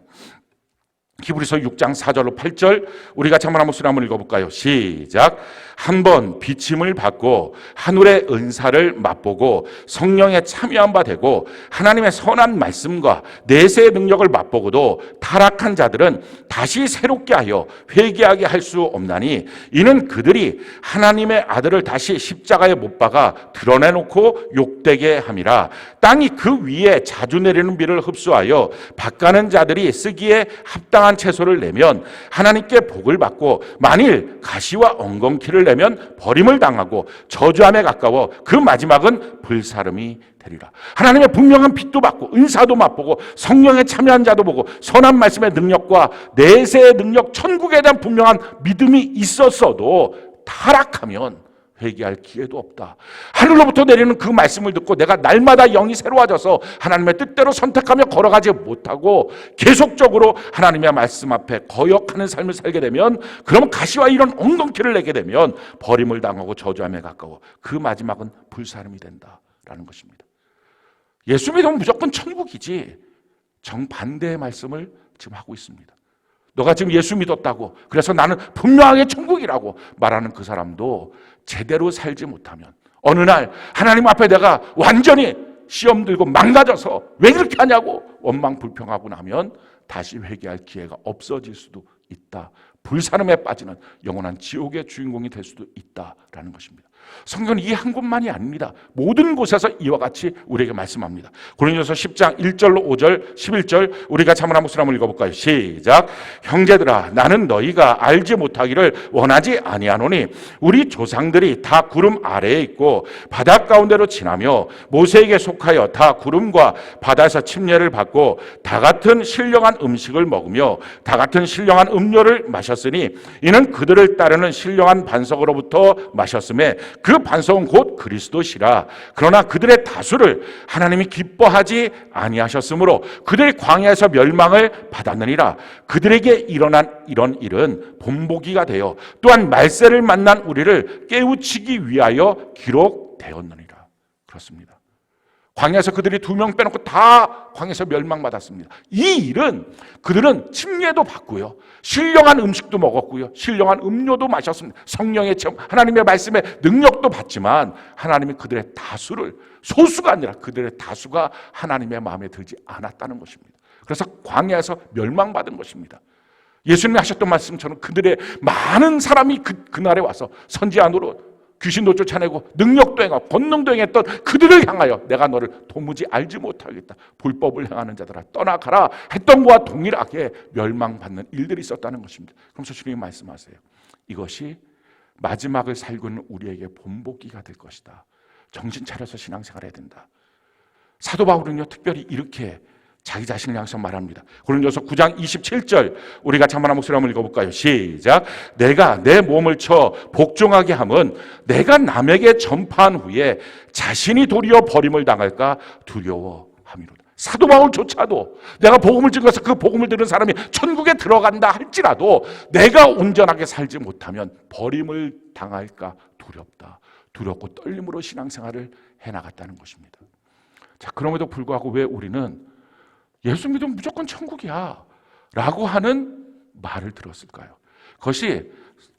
히브리서 6장 4절로 8절 우리 같이 한번 목소리 한번 읽어볼까요? 시작. 한번 비침을 받고 하늘의 은사를 맛보고 성령에 참여한 바 되고 하나님의 선한 말씀과 내세의 능력을 맛보고도 타락한 자들은 다시 새롭게 하여 회개하게 할 수 없나니 이는 그들이 하나님의 아들을 다시 십자가에 못 박아 드러내놓고 욕되게 함이라. 땅이 그 위에 자주 내리는 비를 흡수하여 밭가는 자들이 쓰기에 합당한 채소를 내면 하나님께 복을 받고, 만일 가시와 엉겅퀴를 내면 버림을 당하고 저주함에 가까워 그 마지막은 불사름이 되리라. 하나님의 분명한 빛도 받고 은사도 맛보고 성령에 참여한 자도 보고 선한 말씀의 능력과 내세의 능력, 천국에 대한 분명한 믿음이 있었어도 타락하면 회개할 기회도 없다. 하늘로부터 내리는 그 말씀을 듣고 내가 날마다 영이 새로워져서 하나님의 뜻대로 선택하며 걸어가지 못하고 계속적으로 하나님의 말씀 앞에 거역하는 삶을 살게 되면, 그러면 가시와 이런 엉겅퀴를 내게 되면 버림을 당하고 저주함에 가까워 그 마지막은 불사름이 된다라는 것입니다. 예수 믿으면 무조건 천국이지, 정반대의 말씀을 지금 하고 있습니다. 너가 지금 예수 믿었다고, 그래서 나는 분명하게 천국이라고 말하는 그 사람도 제대로 살지 못하면 어느 날 하나님 앞에 내가 완전히 시험 들고 망가져서 왜 이렇게 하냐고 원망 불평하고 나면 다시 회개할 기회가 없어질 수도 있다. 불사름에 빠지는 영원한 지옥의 주인공이 될 수도 있다라는 것입니다. 성경은 이 한 곳만이 아닙니다. 모든 곳에서 이와 같이 우리에게 말씀합니다. 고린도서 10장 1절로 5절 11절 우리 같이 한번 한 목소리 한번 읽어볼까요? 시작. 형제들아 나는 너희가 알지 못하기를 원하지 아니하노니 우리 조상들이 다 구름 아래에 있고 바다 가운데로 지나며 모세에게 속하여 다 구름과 바다에서 침례를 받고 다 같은 신령한 음식을 먹으며 다 같은 신령한 음료를 마셨으니 이는 그들을 따르는 신령한 반석으로부터 마셨음에 그 반석은 곧 그리스도시라. 그러나 그들의 다수를 하나님이 기뻐하지 아니하셨으므로 그들이 광야에서 멸망을 받았느니라. 그들에게 일어난 이런 일은 본보기가 되어 또한 말세를 만난 우리를 깨우치기 위하여 기록되었느니라. 그렇습니다. 광야에서 그들이 2명 빼놓고 다 광야에서 멸망받았습니다. 이 일은 그들은 침례도 받고요, 신령한 음식도 먹었고요, 신령한 음료도 마셨습니다. 성령의 체험, 하나님의 말씀의 능력도 받지만 하나님이 그들의 다수를, 소수가 아니라 그들의 다수가 하나님의 마음에 들지 않았다는 것입니다. 그래서 광야에서 멸망받은 것입니다. 예수님이 하셨던 말씀처럼 그들의 많은 사람이 그날에 와서 선지 안으로 귀신도 쫓아내고 능력도 행하고 권능도 행했던 그들을 향하여 내가 너를 도무지 알지 못하겠다, 불법을 행하는 자들아 떠나가라 했던 것과 동일하게 멸망받는 일들이 있었다는 것입니다. 그러면서 주님이 말씀하세요. 이것이 마지막을 살고 있는 우리에게 본보기가 될 것이다. 정신 차려서 신앙생활 해야 된다. 사도 바울은요 특별히 이렇게 자기 자신을 향해서 말합니다. 고린도서 9장 27절 우리 같이 한번 목소리 한번 읽어볼까요? 시작. 내가 내 몸을 쳐 복종하게 함은 내가 남에게 전파한 후에 자신이 도리어 버림을 당할까 두려워함이로다. 사도 바울조차도 내가 복음을 증거해서 그 복음을 들은 사람이 천국에 들어간다 할지라도 내가 온전하게 살지 못하면 버림을 당할까 두렵다. 두렵고 떨림으로 신앙생활을 해나갔다는 것입니다. 자, 그럼에도 불구하고 왜 우리는 예수 믿으면 무조건 천국이야 라고 하는 말을 들었을까요? 그것이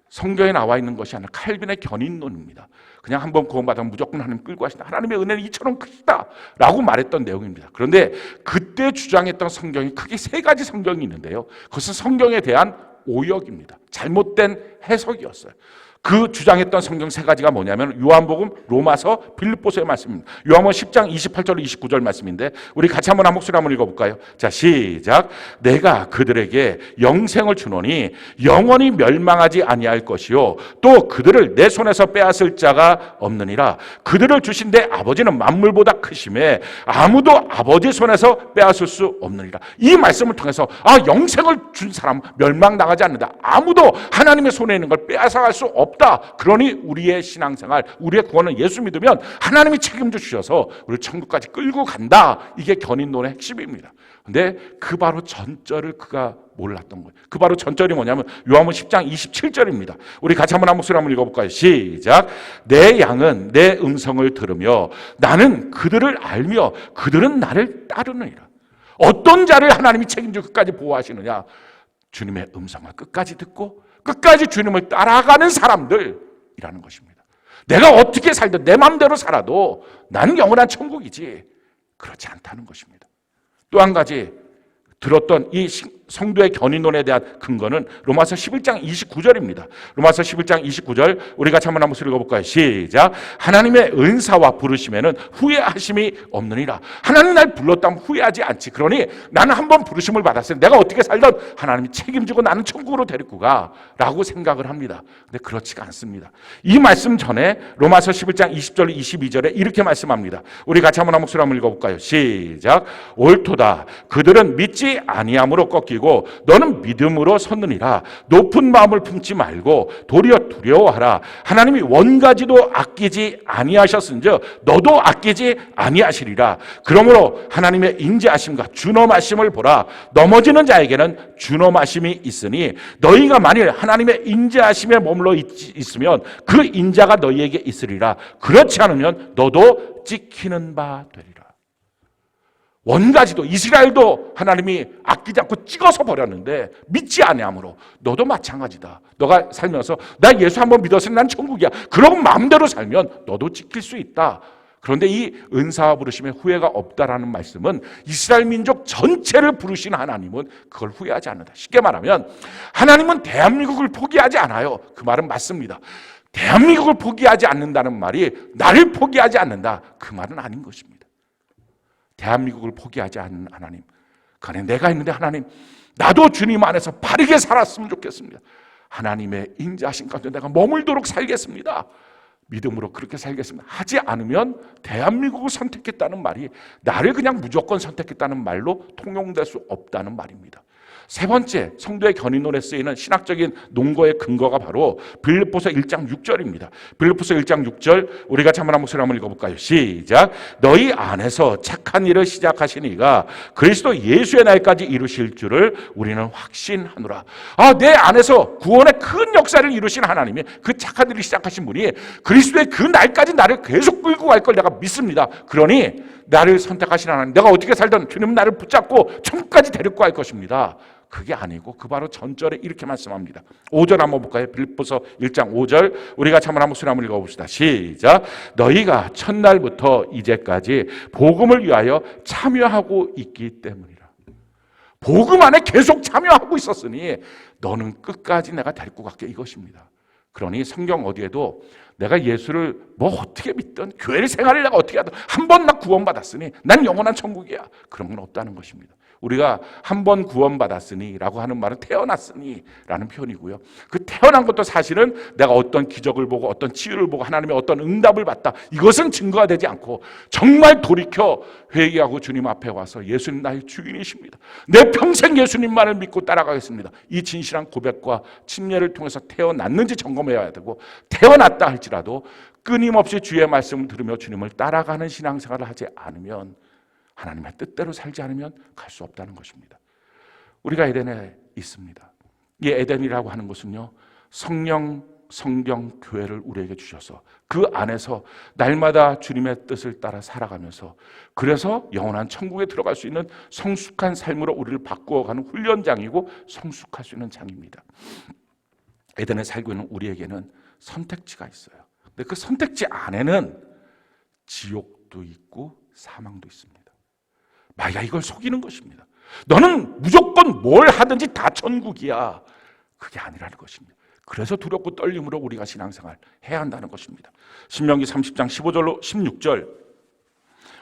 성경에 나와 있는 것이 아니라 칼빈의 견인론입니다. 그냥 한번 구원받으면 무조건 하나님 끌고 가신다, 하나님의 은혜는 이처럼 크다 라고 말했던 내용입니다. 그런데 그때 주장했던 성경이 크게 3가지 성경이 있는데요, 그것은 성경에 대한 오역입니다. 잘못된 해석이었어요. 그 주장했던 성경 3가지가 뭐냐면 요한복음, 로마서, 빌립보서의 말씀입니다. 요한복음 10장 28절 29절 말씀인데 우리 같이 한번 한 목소리 한번 읽어볼까요? 자, 시작. 내가 그들에게 영생을 주노니 영원히 멸망하지 아니할 것이요 또 그들을 내 손에서 빼앗을 자가 없느니라. 그들을 주신 내 아버지는 만물보다 크심에 아무도 아버지 손에서 빼앗을 수 없느니라. 이 말씀을 통해서 영생을 준 사람 멸망당하지 않는다. 아무도 하나님의 손에 있는 걸 빼앗아갈 수 없다. 그러니 우리의 신앙생활, 우리의 구원은 예수 믿으면 하나님이 책임져 주셔서 우리를 천국까지 끌고 간다. 이게 견인론의 핵심입니다. 근데 그 바로 전절을 그가 몰랐던 거예요. 그 바로 전절이 뭐냐면 요한복음 10장 27절입니다. 우리 같이 한번 한 목소리 한번 읽어볼까요? 시작. 내 양은 내 음성을 들으며 나는 그들을 알며 그들은 나를 따르느니라. 어떤 자를 하나님이 책임져 끝까지 보호하시느냐? 주님의 음성을 끝까지 듣고 끝까지 주님을 따라가는 사람들이라는 것입니다. 내가 어떻게 살든 내 마음대로 살아도 나는 영원한 천국이지 그렇지 않다는 것입니다. 또 한 가지 들었던 이 성도의 견인론에 대한 근거는 로마서 11장 29절입니다. 로마서 11장 29절 우리 같이 한번 읽어볼까요? 시작. 하나님의 은사와 부르심에는 후회하심이 없느니라. 하나님 날 불렀다면 후회하지 않지. 그러니 나는 한번 부르심을 받았으니 내가 어떻게 살든 하나님이 책임지고 나는 천국으로 데리고 가 라고 생각을 합니다. 근데 그렇지가 않습니다. 이 말씀 전에 로마서 11장 20절 22절에 이렇게 말씀합니다. 우리 같이 한번 읽어볼까요? 시작. 옳도다. 그들은 믿지 아니함으로 꺾이고 너는 믿음으로 섰느니라. 높은 마음을 품지 말고 도리어 두려워하라. 하나님이 원가지도 아끼지 아니하셨은즉 너도 아끼지 아니하시리라. 그러므로 하나님의 인자하심과 준엄하심을 보라. 넘어지는 자에게는 준엄하심이 있으니 너희가 만일 하나님의 인자하심에 머물러 있으면 그 인자가 너희에게 있으리라. 그렇지 않으면 너도 찍히는 바 되리라. 원가지도 이스라엘도 하나님이 아끼지 않고 찍어서 버렸는데 믿지 아니함으로 너도 마찬가지다. 너가 살면서 나 예수 한번 믿었으니 난 천국이야. 그러고 마음대로 살면 너도 찍힐 수 있다. 그런데 이 은사와 부르심에 후회가 없다라는 말씀은 이스라엘 민족 전체를 부르신 하나님은 그걸 후회하지 않는다. 쉽게 말하면 하나님은 대한민국을 포기하지 않아요. 그 말은 맞습니다. 대한민국을 포기하지 않는다는 말이 나를 포기하지 않는다, 그 말은 아닌 것입니다. 대한민국을 포기하지 않는 하나님, 그 안에 내가 있는데 하나님, 나도 주님 안에서 바르게 살았으면 좋겠습니다. 하나님의 인자하신 가운데 내가 머물도록 살겠습니다. 믿음으로 그렇게 살겠습니다. 하지 않으면 대한민국을 선택했다는 말이 나를 그냥 무조건 선택했다는 말로 통용될 수 없다는 말입니다. 세 번째, 성도의 견인론에 쓰이는 신학적인 논거의 근거가 바로 빌립보서 1장 6절입니다. 빌립보서 1장 6절, 우리가 한번 목소리 한번 읽어볼까요? 시작. 너희 안에서 착한 일을 시작하신 이가 그리스도 예수의 날까지 이루실 줄을 우리는 확신하노라. 내 안에서 구원의 큰 역사를 이루신 하나님이 그 착한 일을 시작하신 분이 그리스도의 그 날까지 나를 계속 끌고 갈 걸 내가 믿습니다. 그러니 나를 선택하신 하나님, 내가 어떻게 살든 주님은 나를 붙잡고 천국까지 데리고 갈 것입니다. 그게 아니고 그 바로 전절에 이렇게 말씀합니다. 5절 한번 볼까요? 빌립보서 1장 5절, 우리가 한번 목소리 한번 읽어봅시다. 시작. 너희가 첫날부터 이제까지 복음을 위하여 참여하고 있기 때문이라. 복음 안에 계속 참여하고 있었으니 너는 끝까지 내가 데리고 갈게, 이것입니다. 그러니 성경 어디에도 내가 예수를 뭐 어떻게 믿든 교회 생활을 내가 어떻게 하든 한 번 나 구원받았으니 난 영원한 천국이야, 그런 건 없다는 것입니다. 우리가 한 번 구원받았으니 라고 하는 말은 태어났으니 라는 표현이고요. 그 태어난 것도 사실은 내가 어떤 기적을 보고 어떤 치유를 보고 하나님의 어떤 응답을 받다, 이것은 증거가 되지 않고 정말 돌이켜 회개하고 주님 앞에 와서 예수님 나의 주인이십니다, 내 평생 예수님만을 믿고 따라가겠습니다, 이 진실한 고백과 침례를 통해서 태어났는지 점검해야 되고, 태어났다 할지라도 끊임없이 주의 말씀을 들으며 주님을 따라가는 신앙생활을 하지 않으면, 하나님의 뜻대로 살지 않으면 갈 수 없다는 것입니다. 우리가 에덴에 있습니다. 이 에덴이라고 하는 것은요, 성령, 성경, 교회를 우리에게 주셔서 그 안에서 날마다 주님의 뜻을 따라 살아가면서, 그래서 영원한 천국에 들어갈 수 있는 성숙한 삶으로 우리를 바꾸어가는 훈련장이고 성숙할 수 있는 장입니다. 에덴에 살고 있는 우리에게는 선택지가 있어요. 근데 그 선택지 안에는 지옥도 있고 사망도 있습니다. 마귀가 이걸 속이는 것입니다. 너는 무조건 뭘 하든지 다 천국이야. 그게 아니라는 것입니다. 그래서 두렵고 떨림으로 우리가 신앙생활 해야 한다는 것입니다. 신명기 30장 15절로 16절,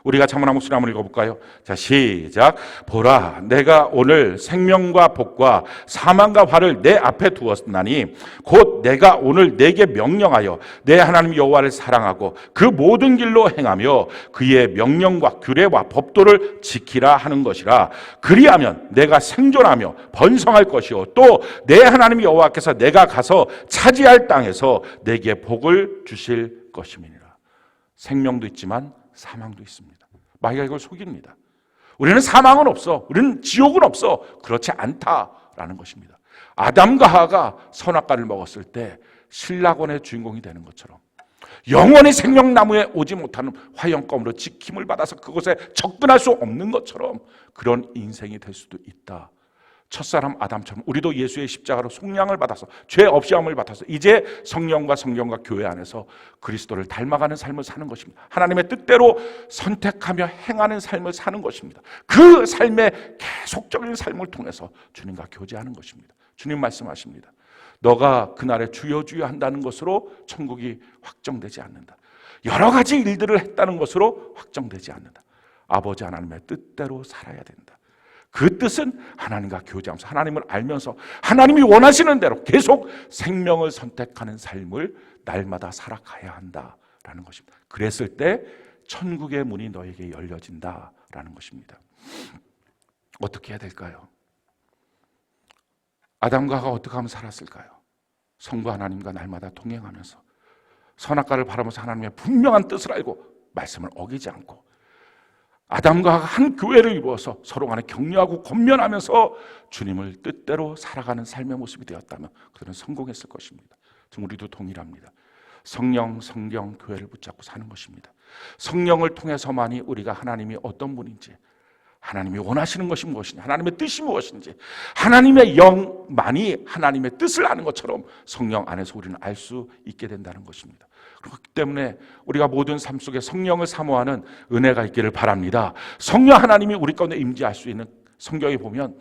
우리가 한번 목소리 한번 읽어볼까요? 자, 시작. 보라, 내가 오늘 생명과 복과 사망과 화를 내 앞에 두었나니 곧 내가 오늘 내게 명령하여 내 하나님 여호와를 사랑하고 그 모든 길로 행하며 그의 명령과 규례와 법도를 지키라 하는 것이라. 그리하면 내가 생존하며 번성할 것이요 또 내 하나님 여호와께서 내가 가서 차지할 땅에서 내게 복을 주실 것임이니라. 생명도 있지만 사망도 있습니다. 마귀가 이걸 속입니다. 우리는 사망은 없어, 우리는 지옥은 없어. 그렇지 않다라는 것입니다. 아담과 하와가 선악과를 먹었을 때 신라권의 주인공이 되는 것처럼 영원히 생명나무에 오지 못하는 화영검으로 지킴을 받아서 그곳에 접근할 수 없는 것처럼 그런 인생이 될 수도 있다. 첫사람 아담처럼 우리도 예수의 십자가로 속량을 받아서 죄 없이 함을 받아서 이제 성령과 성경과 교회 안에서 그리스도를 닮아가는 삶을 사는 것입니다. 하나님의 뜻대로 선택하며 행하는 삶을 사는 것입니다. 그 삶의 계속적인 삶을 통해서 주님과 교제하는 것입니다. 주님 말씀하십니다. 너가 그날에 주여 주여 한다는 것으로 천국이 확정되지 않는다. 여러 가지 일들을 했다는 것으로 확정되지 않는다. 아버지 하나님의 뜻대로 살아야 된다. 그 뜻은 하나님과 교제하면서 하나님을 알면서 하나님이 원하시는 대로 계속 생명을 선택하는 삶을 날마다 살아가야 한다라는 것입니다. 그랬을 때 천국의 문이 너에게 열려진다라는 것입니다. 어떻게 해야 될까요? 아담과 하와가 어떻게 하면 살았을까요? 성부 하나님과 날마다 동행하면서 선악과를 바라보면서 하나님의 분명한 뜻을 알고 말씀을 어기지 않고 아담과 한 교회를 이루어서 서로 간에 격려하고 권면하면서 주님을 뜻대로 살아가는 삶의 모습이 되었다면 그들은 성공했을 것입니다. 지금 우리도 동일합니다. 성령, 성경, 교회를 붙잡고 사는 것입니다. 성령을 통해서만이 우리가 하나님이 어떤 분인지, 하나님이 원하시는 것이 무엇인지, 하나님의 뜻이 무엇인지, 하나님의 영만이 하나님의 뜻을 아는 것처럼 성령 안에서 우리는 알 수 있게 된다는 것입니다. 그렇기 때문에 우리가 모든 삶 속에 성령을 사모하는 은혜가 있기를 바랍니다. 성령 하나님이 우리 가운데 임재할 수 있는, 성경에 보면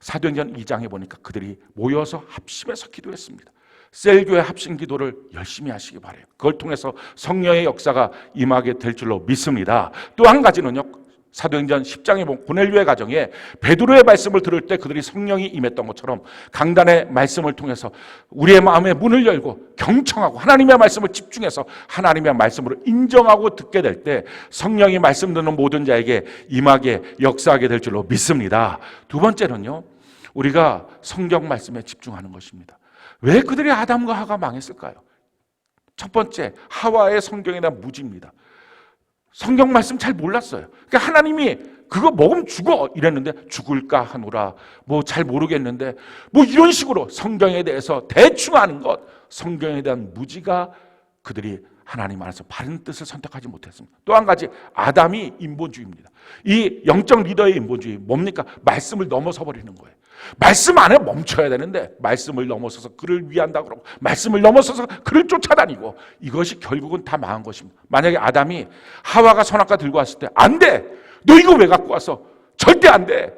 사도행전 2장에 보니까 그들이 모여서 합심해서 기도했습니다. 셀교회 합심 기도를 열심히 하시기 바라요. 그걸 통해서 성령의 역사가 임하게 될 줄로 믿습니다. 또 한 가지는요, 사도행전 10장에 보면 고넬료의 가정에 베드로의 말씀을 들을 때 그들이 성령이 임했던 것처럼 강단의 말씀을 통해서 우리의 마음의 문을 열고 경청하고 하나님의 말씀을 집중해서 하나님의 말씀으로 인정하고 듣게 될 때 성령이 말씀 듣는 모든 자에게 임하게 역사하게 될 줄로 믿습니다. 두 번째는요, 우리가 성경 말씀에 집중하는 것입니다. 왜 그들이 아담과 하가 망했을까요? 첫 번째, 하와의 성경에 대한 무지입니다. 성경 말씀 잘 몰랐어요. 그러니까 하나님이 그거 먹으면 죽어 이랬는데 죽을까 하노라, 뭐 잘 모르겠는데 뭐 이런 식으로 성경에 대해서 대충 아는 것, 성경에 대한 무지가 그들이 하나님 안에서 바른 뜻을 선택하지 못했습니다. 또 한 가지, 아담이 인본주의입니다. 이 영적 리더의 인본주의 뭡니까? 말씀을 넘어서 버리는 거예요. 말씀 안에 멈춰야 되는데 말씀을 넘어서서 그를 위한다 그러고 말씀을 넘어서서 그를 쫓아다니고, 이것이 결국은 다 망한 것입니다. 만약에 아담이 하와가 선악과 들고 왔을 때 안 돼! 너 이거 왜 갖고 왔어? 절대 안 돼!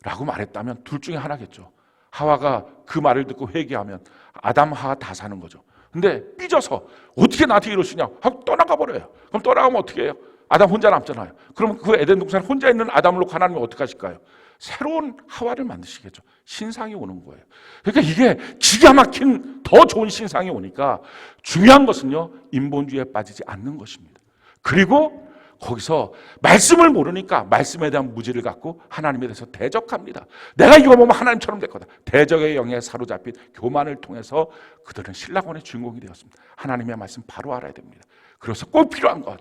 라고 말했다면 둘 중에 하나겠죠. 하와가 그 말을 듣고 회개하면 아담, 하와 다 사는 거죠. 근데 삐져서 어떻게 나한테 이러시냐 하고 떠나가 버려요. 그럼 떠나가면 어떻게 해요? 아담 혼자 남잖아요. 그럼 그 에덴 동산에 혼자 있는 아담을 놓고 하나님이 어떻게 하실까요? 새로운 하와를 만드시겠죠. 신상이 오는 거예요. 그러니까 이게 기가 막힌 더 좋은 신상이 오니까 중요한 것은요, 인본주의에 빠지지 않는 것입니다. 그리고 거기서 말씀을 모르니까 말씀에 대한 무지를 갖고 하나님에 대해서 대적합니다. 내가 이거 보면 하나님처럼 될 거다. 대적의 영에 사로잡힌 교만을 통해서 그들은 신라권의 주인공이 되었습니다. 하나님의 말씀 바로 알아야 됩니다. 그래서 꼭 필요한 것,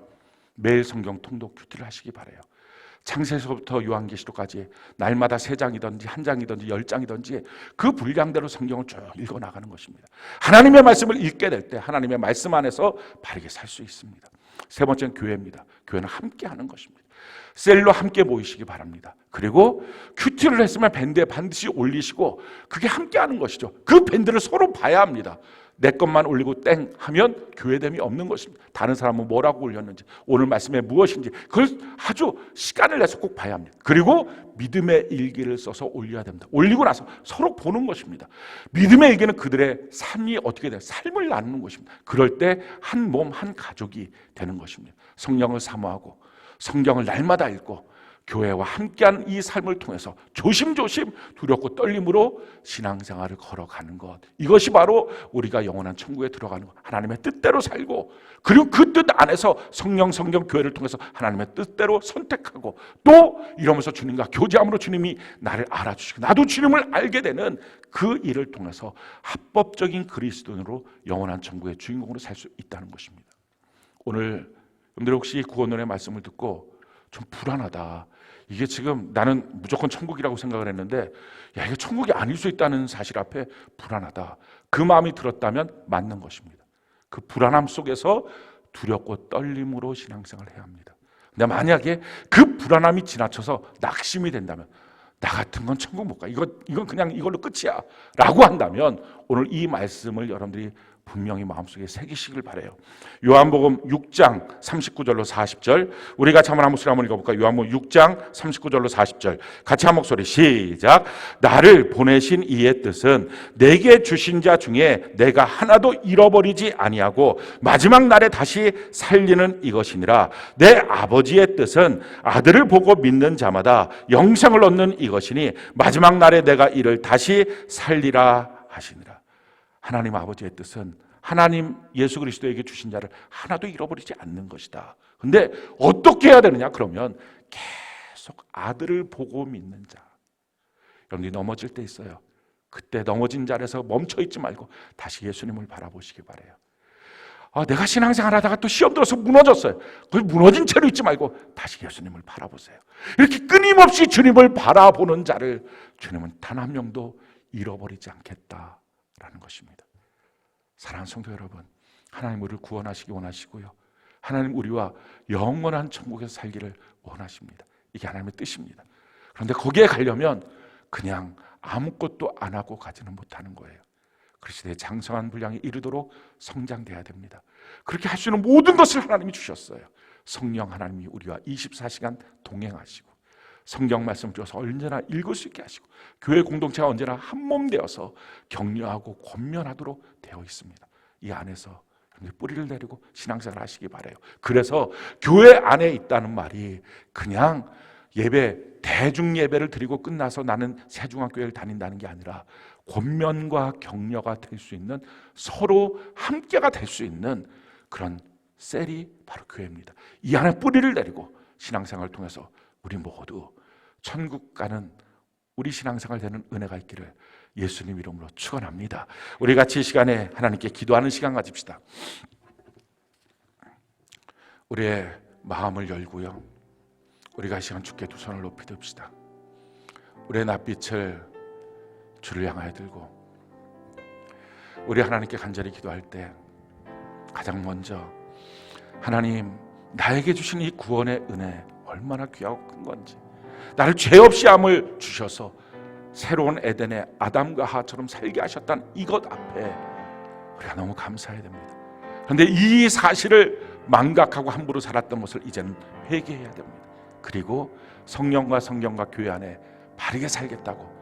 매일 성경 통독 큐티를 하시기 바라요. 창세서부터 요한계시록까지 날마다 3장이든지 1장이든지 10장이든지 그 분량대로 성경을 쭉 읽어나가는 것입니다. 하나님의 말씀을 읽게 될 때 하나님의 말씀 안에서 바르게 살 수 있습니다. 세 번째는 교회입니다. 교회는 함께 하는 것입니다. 셀로 함께 모이시기 바랍니다. 그리고 큐티를 했으면 밴드에 반드시 올리시고, 그게 함께 하는 것이죠. 그 밴드를 서로 봐야 합니다. 내 것만 올리고 땡 하면 교회됨이 없는 것입니다. 다른 사람은 뭐라고 올렸는지, 오늘 말씀에 무엇인지 그걸 아주 시간을 내서 꼭 봐야 합니다. 그리고 믿음의 일기를 써서 올려야 됩니다. 올리고 나서 서로 보는 것입니다. 믿음의 일기는 그들의 삶이 어떻게 돼요? 삶을 나누는 것입니다. 그럴 때 한 몸, 한 가족이 되는 것입니다. 성령을 사모하고 성경을 날마다 읽고 교회와 함께하는 이 삶을 통해서 조심조심 두렵고 떨림으로 신앙생활을 걸어가는 것, 이것이 바로 우리가 영원한 천국에 들어가는 것, 하나님의 뜻대로 살고, 그리고 그 뜻 안에서 성령 교회를 통해서 하나님의 뜻대로 선택하고, 또 이러면서 주님과 교제함으로 주님이 나를 알아주시고 나도 주님을 알게 되는 그 일을 통해서 합법적인 그리스도인으로 영원한 천국의 주인공으로 살 수 있다는 것입니다. 오늘 여러분들 혹시 구원론의 말씀을 듣고 좀 불안하다, 이게 지금 나는 무조건 천국이라고 생각을 했는데 야, 이게 천국이 아닐 수 있다는 사실 앞에 불안하다, 그 마음이 들었다면 맞는 것입니다. 그 불안함 속에서 두렵고 떨림으로 신앙생활을 해야 합니다. 근데 만약에 그 불안함이 지나쳐서 낙심이 된다면, 나 같은 건 천국 못 가, 이건 그냥 이걸로 끝이야 라고 한다면 오늘 이 말씀을 여러분들이 분명히 마음속에 새기시길 바라요. 요한복음 6장 39절로 40절, 우리 같이 한번 한 목소리 한번 읽어볼까요? 요한복음 6장 39절로 40절 같이 한 목소리 시작. 나를 보내신 이의 뜻은 내게 주신 자 중에 내가 하나도 잃어버리지 아니하고 마지막 날에 다시 살리는 이것이니라. 내 아버지의 뜻은 아들을 보고 믿는 자마다 영생을 얻는 이것이니 마지막 날에 내가 이를 다시 살리라 하시니라. 하나님 아버지의 뜻은 하나님 예수 그리스도에게 주신 자를 하나도 잃어버리지 않는 것이다. 근데 어떻게 해야 되느냐? 그러면 계속 아들을 보고 믿는 자. 여러분들이 넘어질 때 있어요. 그때 넘어진 자리에서 멈춰있지 말고 다시 예수님을 바라보시기 바라요. 내가 신앙생활 하다가 또 시험 들어서 무너졌어요. 그 무너진 채로 있지 말고 다시 예수님을 바라보세요. 이렇게 끊임없이 주님을 바라보는 자를 주님은 단 한 명도 잃어버리지 않겠다 라는 것입니다. 사랑하는 성도 여러분, 하나님 우리를 구원하시기 원하시고요, 하나님 우리와 영원한 천국에서 살기를 원하십니다. 이게 하나님의 뜻입니다. 그런데 거기에 가려면 그냥 아무것도 안 하고 가지는 못하는 거예요. 그리스도의 장성한 분량에 이르도록 성장돼야 됩니다. 그렇게 할 수 있는 모든 것을 하나님이 주셨어요. 성령 하나님이 우리와 24시간 동행하시고, 성경 말씀 주어서 언제나 읽을 수 있게 하시고 교회 공동체가 언제나 한몸 되어서 격려하고 권면하도록 되어 있습니다. 이 안에서 뿌리를 내리고 신앙생활 하시기 바라요. 그래서 교회 안에 있다는 말이 그냥 예배, 대중 예배를 드리고 끝나서 나는 새중학교를 다닌다는 게 아니라 권면과 격려가 될 수 있는, 서로 함께가 될 수 있는 그런 셀이 바로 교회입니다. 이 안에 뿌리를 내리고 신앙생활을 통해서 우리 모두 천국 가는 우리 신앙생활 되는 은혜가 있기를 예수님 이름으로 축원합니다. 우리 같이 이 시간에 하나님께 기도하는 시간 가집시다. 우리의 마음을 열고요, 우리가 이 시간 주께 두 손을 높이 듭시다. 우리의 낯빛을 주를 향하여 들고 우리 하나님께 간절히 기도할 때 가장 먼저 하나님, 나에게 주신 이 구원의 은혜 얼마나 귀하고 큰 건지, 나를 죄 없이 암을 주셔서 새로운 에덴의 아담과 하와처럼 살게 하셨다는 이것 앞에 우리가 너무 감사해야 됩니다. 그런데 이 사실을 망각하고 함부로 살았던 것을 이제는 회개해야 됩니다. 그리고 성령과 성경과 교회 안에 바르게 살겠다고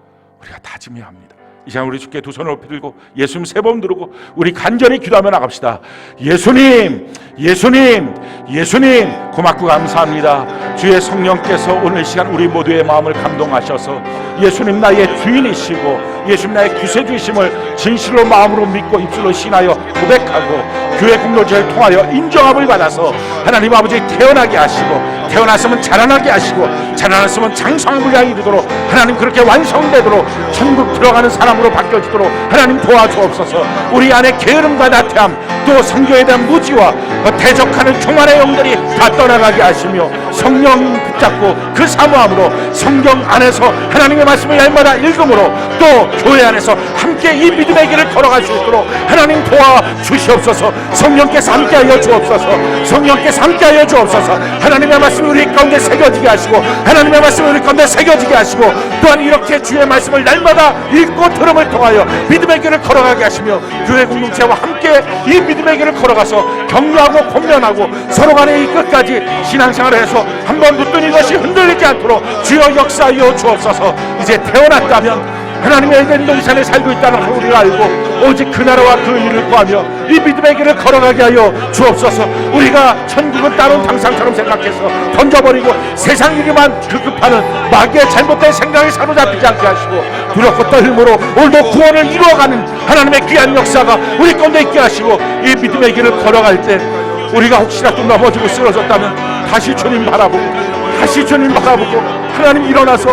우리가 다짐해야 합니다. 이 시간 우리 주께 두 손을 높이 들고 예수님 세 번 부르고 우리 간절히 기도하며 나갑시다. 예수님, 예수님, 예수님, 고맙고 감사합니다. 주의 성령께서 오늘 시간 우리 모두의 마음을 감동하셔서 예수님 나의 주인이시고 예수님 나의 구세주이심을 진실로 마음으로 믿고 입술로 신하여 고백하고 교회 공동체를 통하여 인정함을 받아서 하나님 아버지 태어나게 하시고, 태어났으면 자라나게 하시고, 자라났으면 장성함을 향해 이르도록 하나님 그렇게 완성되도록 천국 들어가는 사람으로 바뀌어지도록 하나님 도와주옵소서. 우리 안에 게으름과 나태함, 또 성경에 대한 무지와 대적하는 교만의 영들이 다 떠나가게 하시며 성령 붙잡고 그 사모함으로 성경 안에서 하나님의 말씀을 날마다 읽음으로 또 교회 안에서 함께 이 믿음의 길을 걸어갈 수 있도록 하나님 도와주시옵소서. 성령께서 함께하여 주옵소서. 성령께서 함께하여 주옵소서. 하나님의 말씀이 우리 가운데 새겨지게 하시고, 하나님의 말씀이 우리 가운데 새겨지게 하시고, 또한 이렇게 주의 말씀을 날마다 읽고 들음을 통하여 믿음의 길을 걸어가게 하시며 교회 공동체와 함께 이 믿음의 길을 걸어가서 격려하고 권면하고 서로 간에 이 끝까지 신앙생활을 해서 한 번 붙든 이것이 흔들리지 않도록 주여 역사하여 주옵소서. 이제 태어났다면 하나님의 에덴 동산에 살고 있다는 걸 우리가 알고 오직 그 나라와 그 일을 구하며 이 믿음의 길을 걸어가게 하여 주옵소서. 우리가 천국은 따로 당상처럼 생각해서 던져버리고 세상 일에만 급급하는 마귀의 잘못된 생각에 사로잡히지 않게 하시고 두렵고 떨림으로 오늘도 구원을 이루어가는 하나님의 귀한 역사가 우리 가운데 있게 하시고, 이 믿음의 길을 걸어갈 때 우리가 혹시라도 넘어지고 쓰러졌다면 다시 주님 바라보고, 다시 주님 바라보고 하나님 일어나서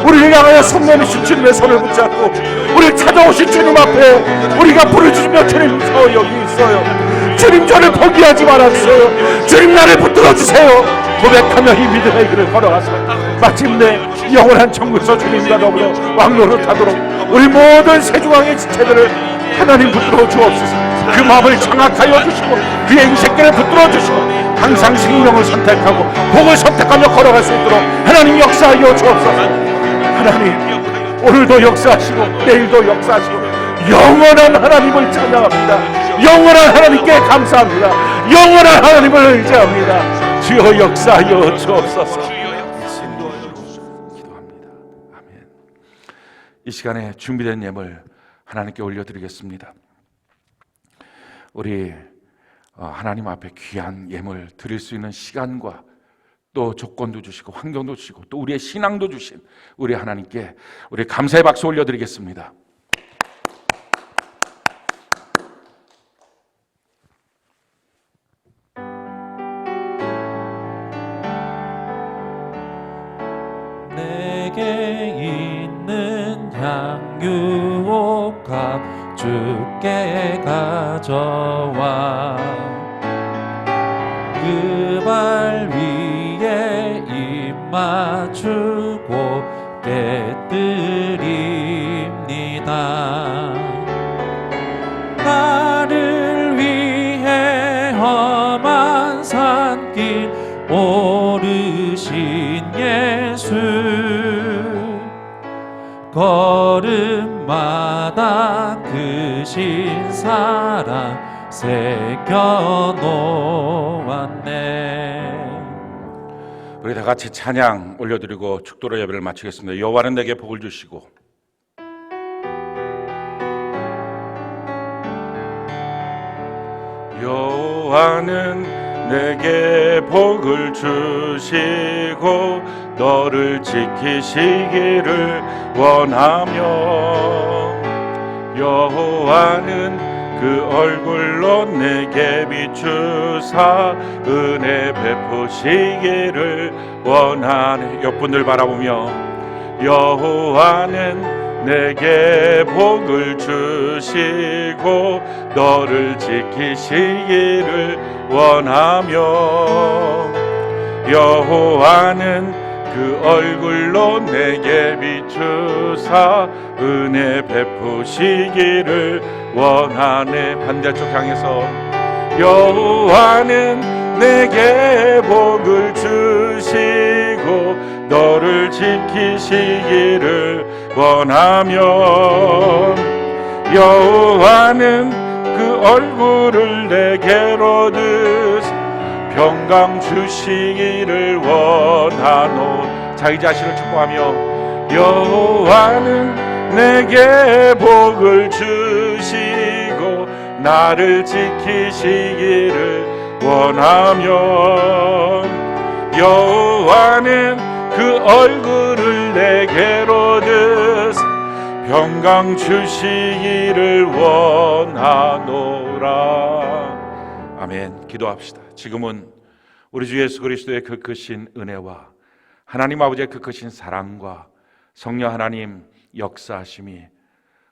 우리를 향하여 손 내미신 주님의 손을 붙잡고 우리를 찾아오신 주님 앞에 우리가 부르짖으며 주님 저 여기 있어요, 주님 저를 포기하지 말아주세요, 주님 나를 붙들어 주세요 고백하며 이 믿음의 길을 걸어가서 마침내 영원한 천국에서 주님과 더불어 왕노릇하도록 우리 모든 세중앙의 지체들을 하나님 붙들어 주옵소서. 그 마음을 장악하여 주시고 그의 인생길을 붙들어 주시고 항상 생명을 선택하고 복을 선택하며 걸어갈 수 있도록 하나님 역사하여 주옵소서. 하나님 오늘도 역사하시고 내일도 역사하시고 영원한 하나님을 찬양합니다. 영원한 하나님께 감사합니다. 영원한 하나님을 의지합니다. 주여 역사하여 주옵소서. 기도합니다. 아멘. 이 시간에 준비된 예물 하나님께 올려드리겠습니다. 우리 하나님 앞에 귀한 예물 드릴 수 있는 시간과 또 조건도 주시고 환경도 주시고 또 우리의 신앙도 주신 우리 하나님께 우리 감사의 박수 올려드리겠습니다. 내게 있는 향유옥합 주께 가져와 그 발 위에 입 맞추고 깨뜨립니다. 나를 위해 험한 산길 오르신 예수 걸음마다 크신 사랑 새겨놓았네. 우리 다 같이 찬양 올려드리고 축도로 예배를 마치겠습니다. 여호와는 내게 복을 주시고 여호와는 내게 복을 주시고 너를 지키시기를 원하며 여호와는 그 얼굴로 내게 비추사 은혜 베푸시기를 원하네. 옆분들 바라보며 여호와는 내게 복을 주시고 너를 지키시기를 원하며 여호와는 그 얼굴로 내게 비추사 은혜 베푸시기를 원하네. 반대쪽 향해서 여호와는 내게 복을 주시고 너를 지키시기를 원하며 여호와는 그 얼굴을 내게로 드시 평강 주시기를 원하노. 자기 자신을 축복하며 여호와는 내게 복을 주시고 나를 지키시기를 원하며 여호와는 그 얼굴을 내게로 드시 평강 주시기를 원하노라. 아멘. 기도합시다. 지금은 우리 주 예수 그리스도의 그 크신 은혜와 하나님 아버지의 그 크신 사랑과 성령 하나님 역사하심이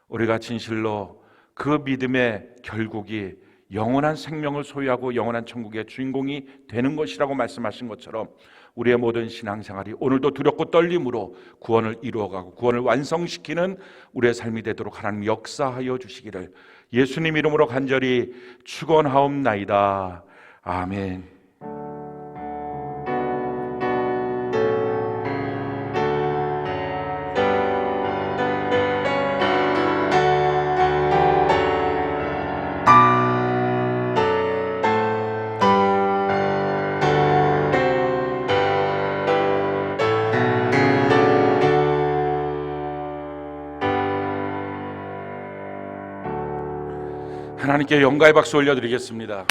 우리가 진실로 그 믿음의 결국이 영원한 생명을 소유하고 영원한 천국의 주인공이 되는 것이라고 말씀하신 것처럼 우리의 모든 신앙생활이 오늘도 두렵고 떨림으로 구원을 이루어가고 구원을 완성시키는 우리의 삶이 되도록 하나님 역사하여 주시기를 예수님 이름으로 간절히 축원하옵나이다. 아멘. 하나님께 영광의 박수 올려드리겠습니다.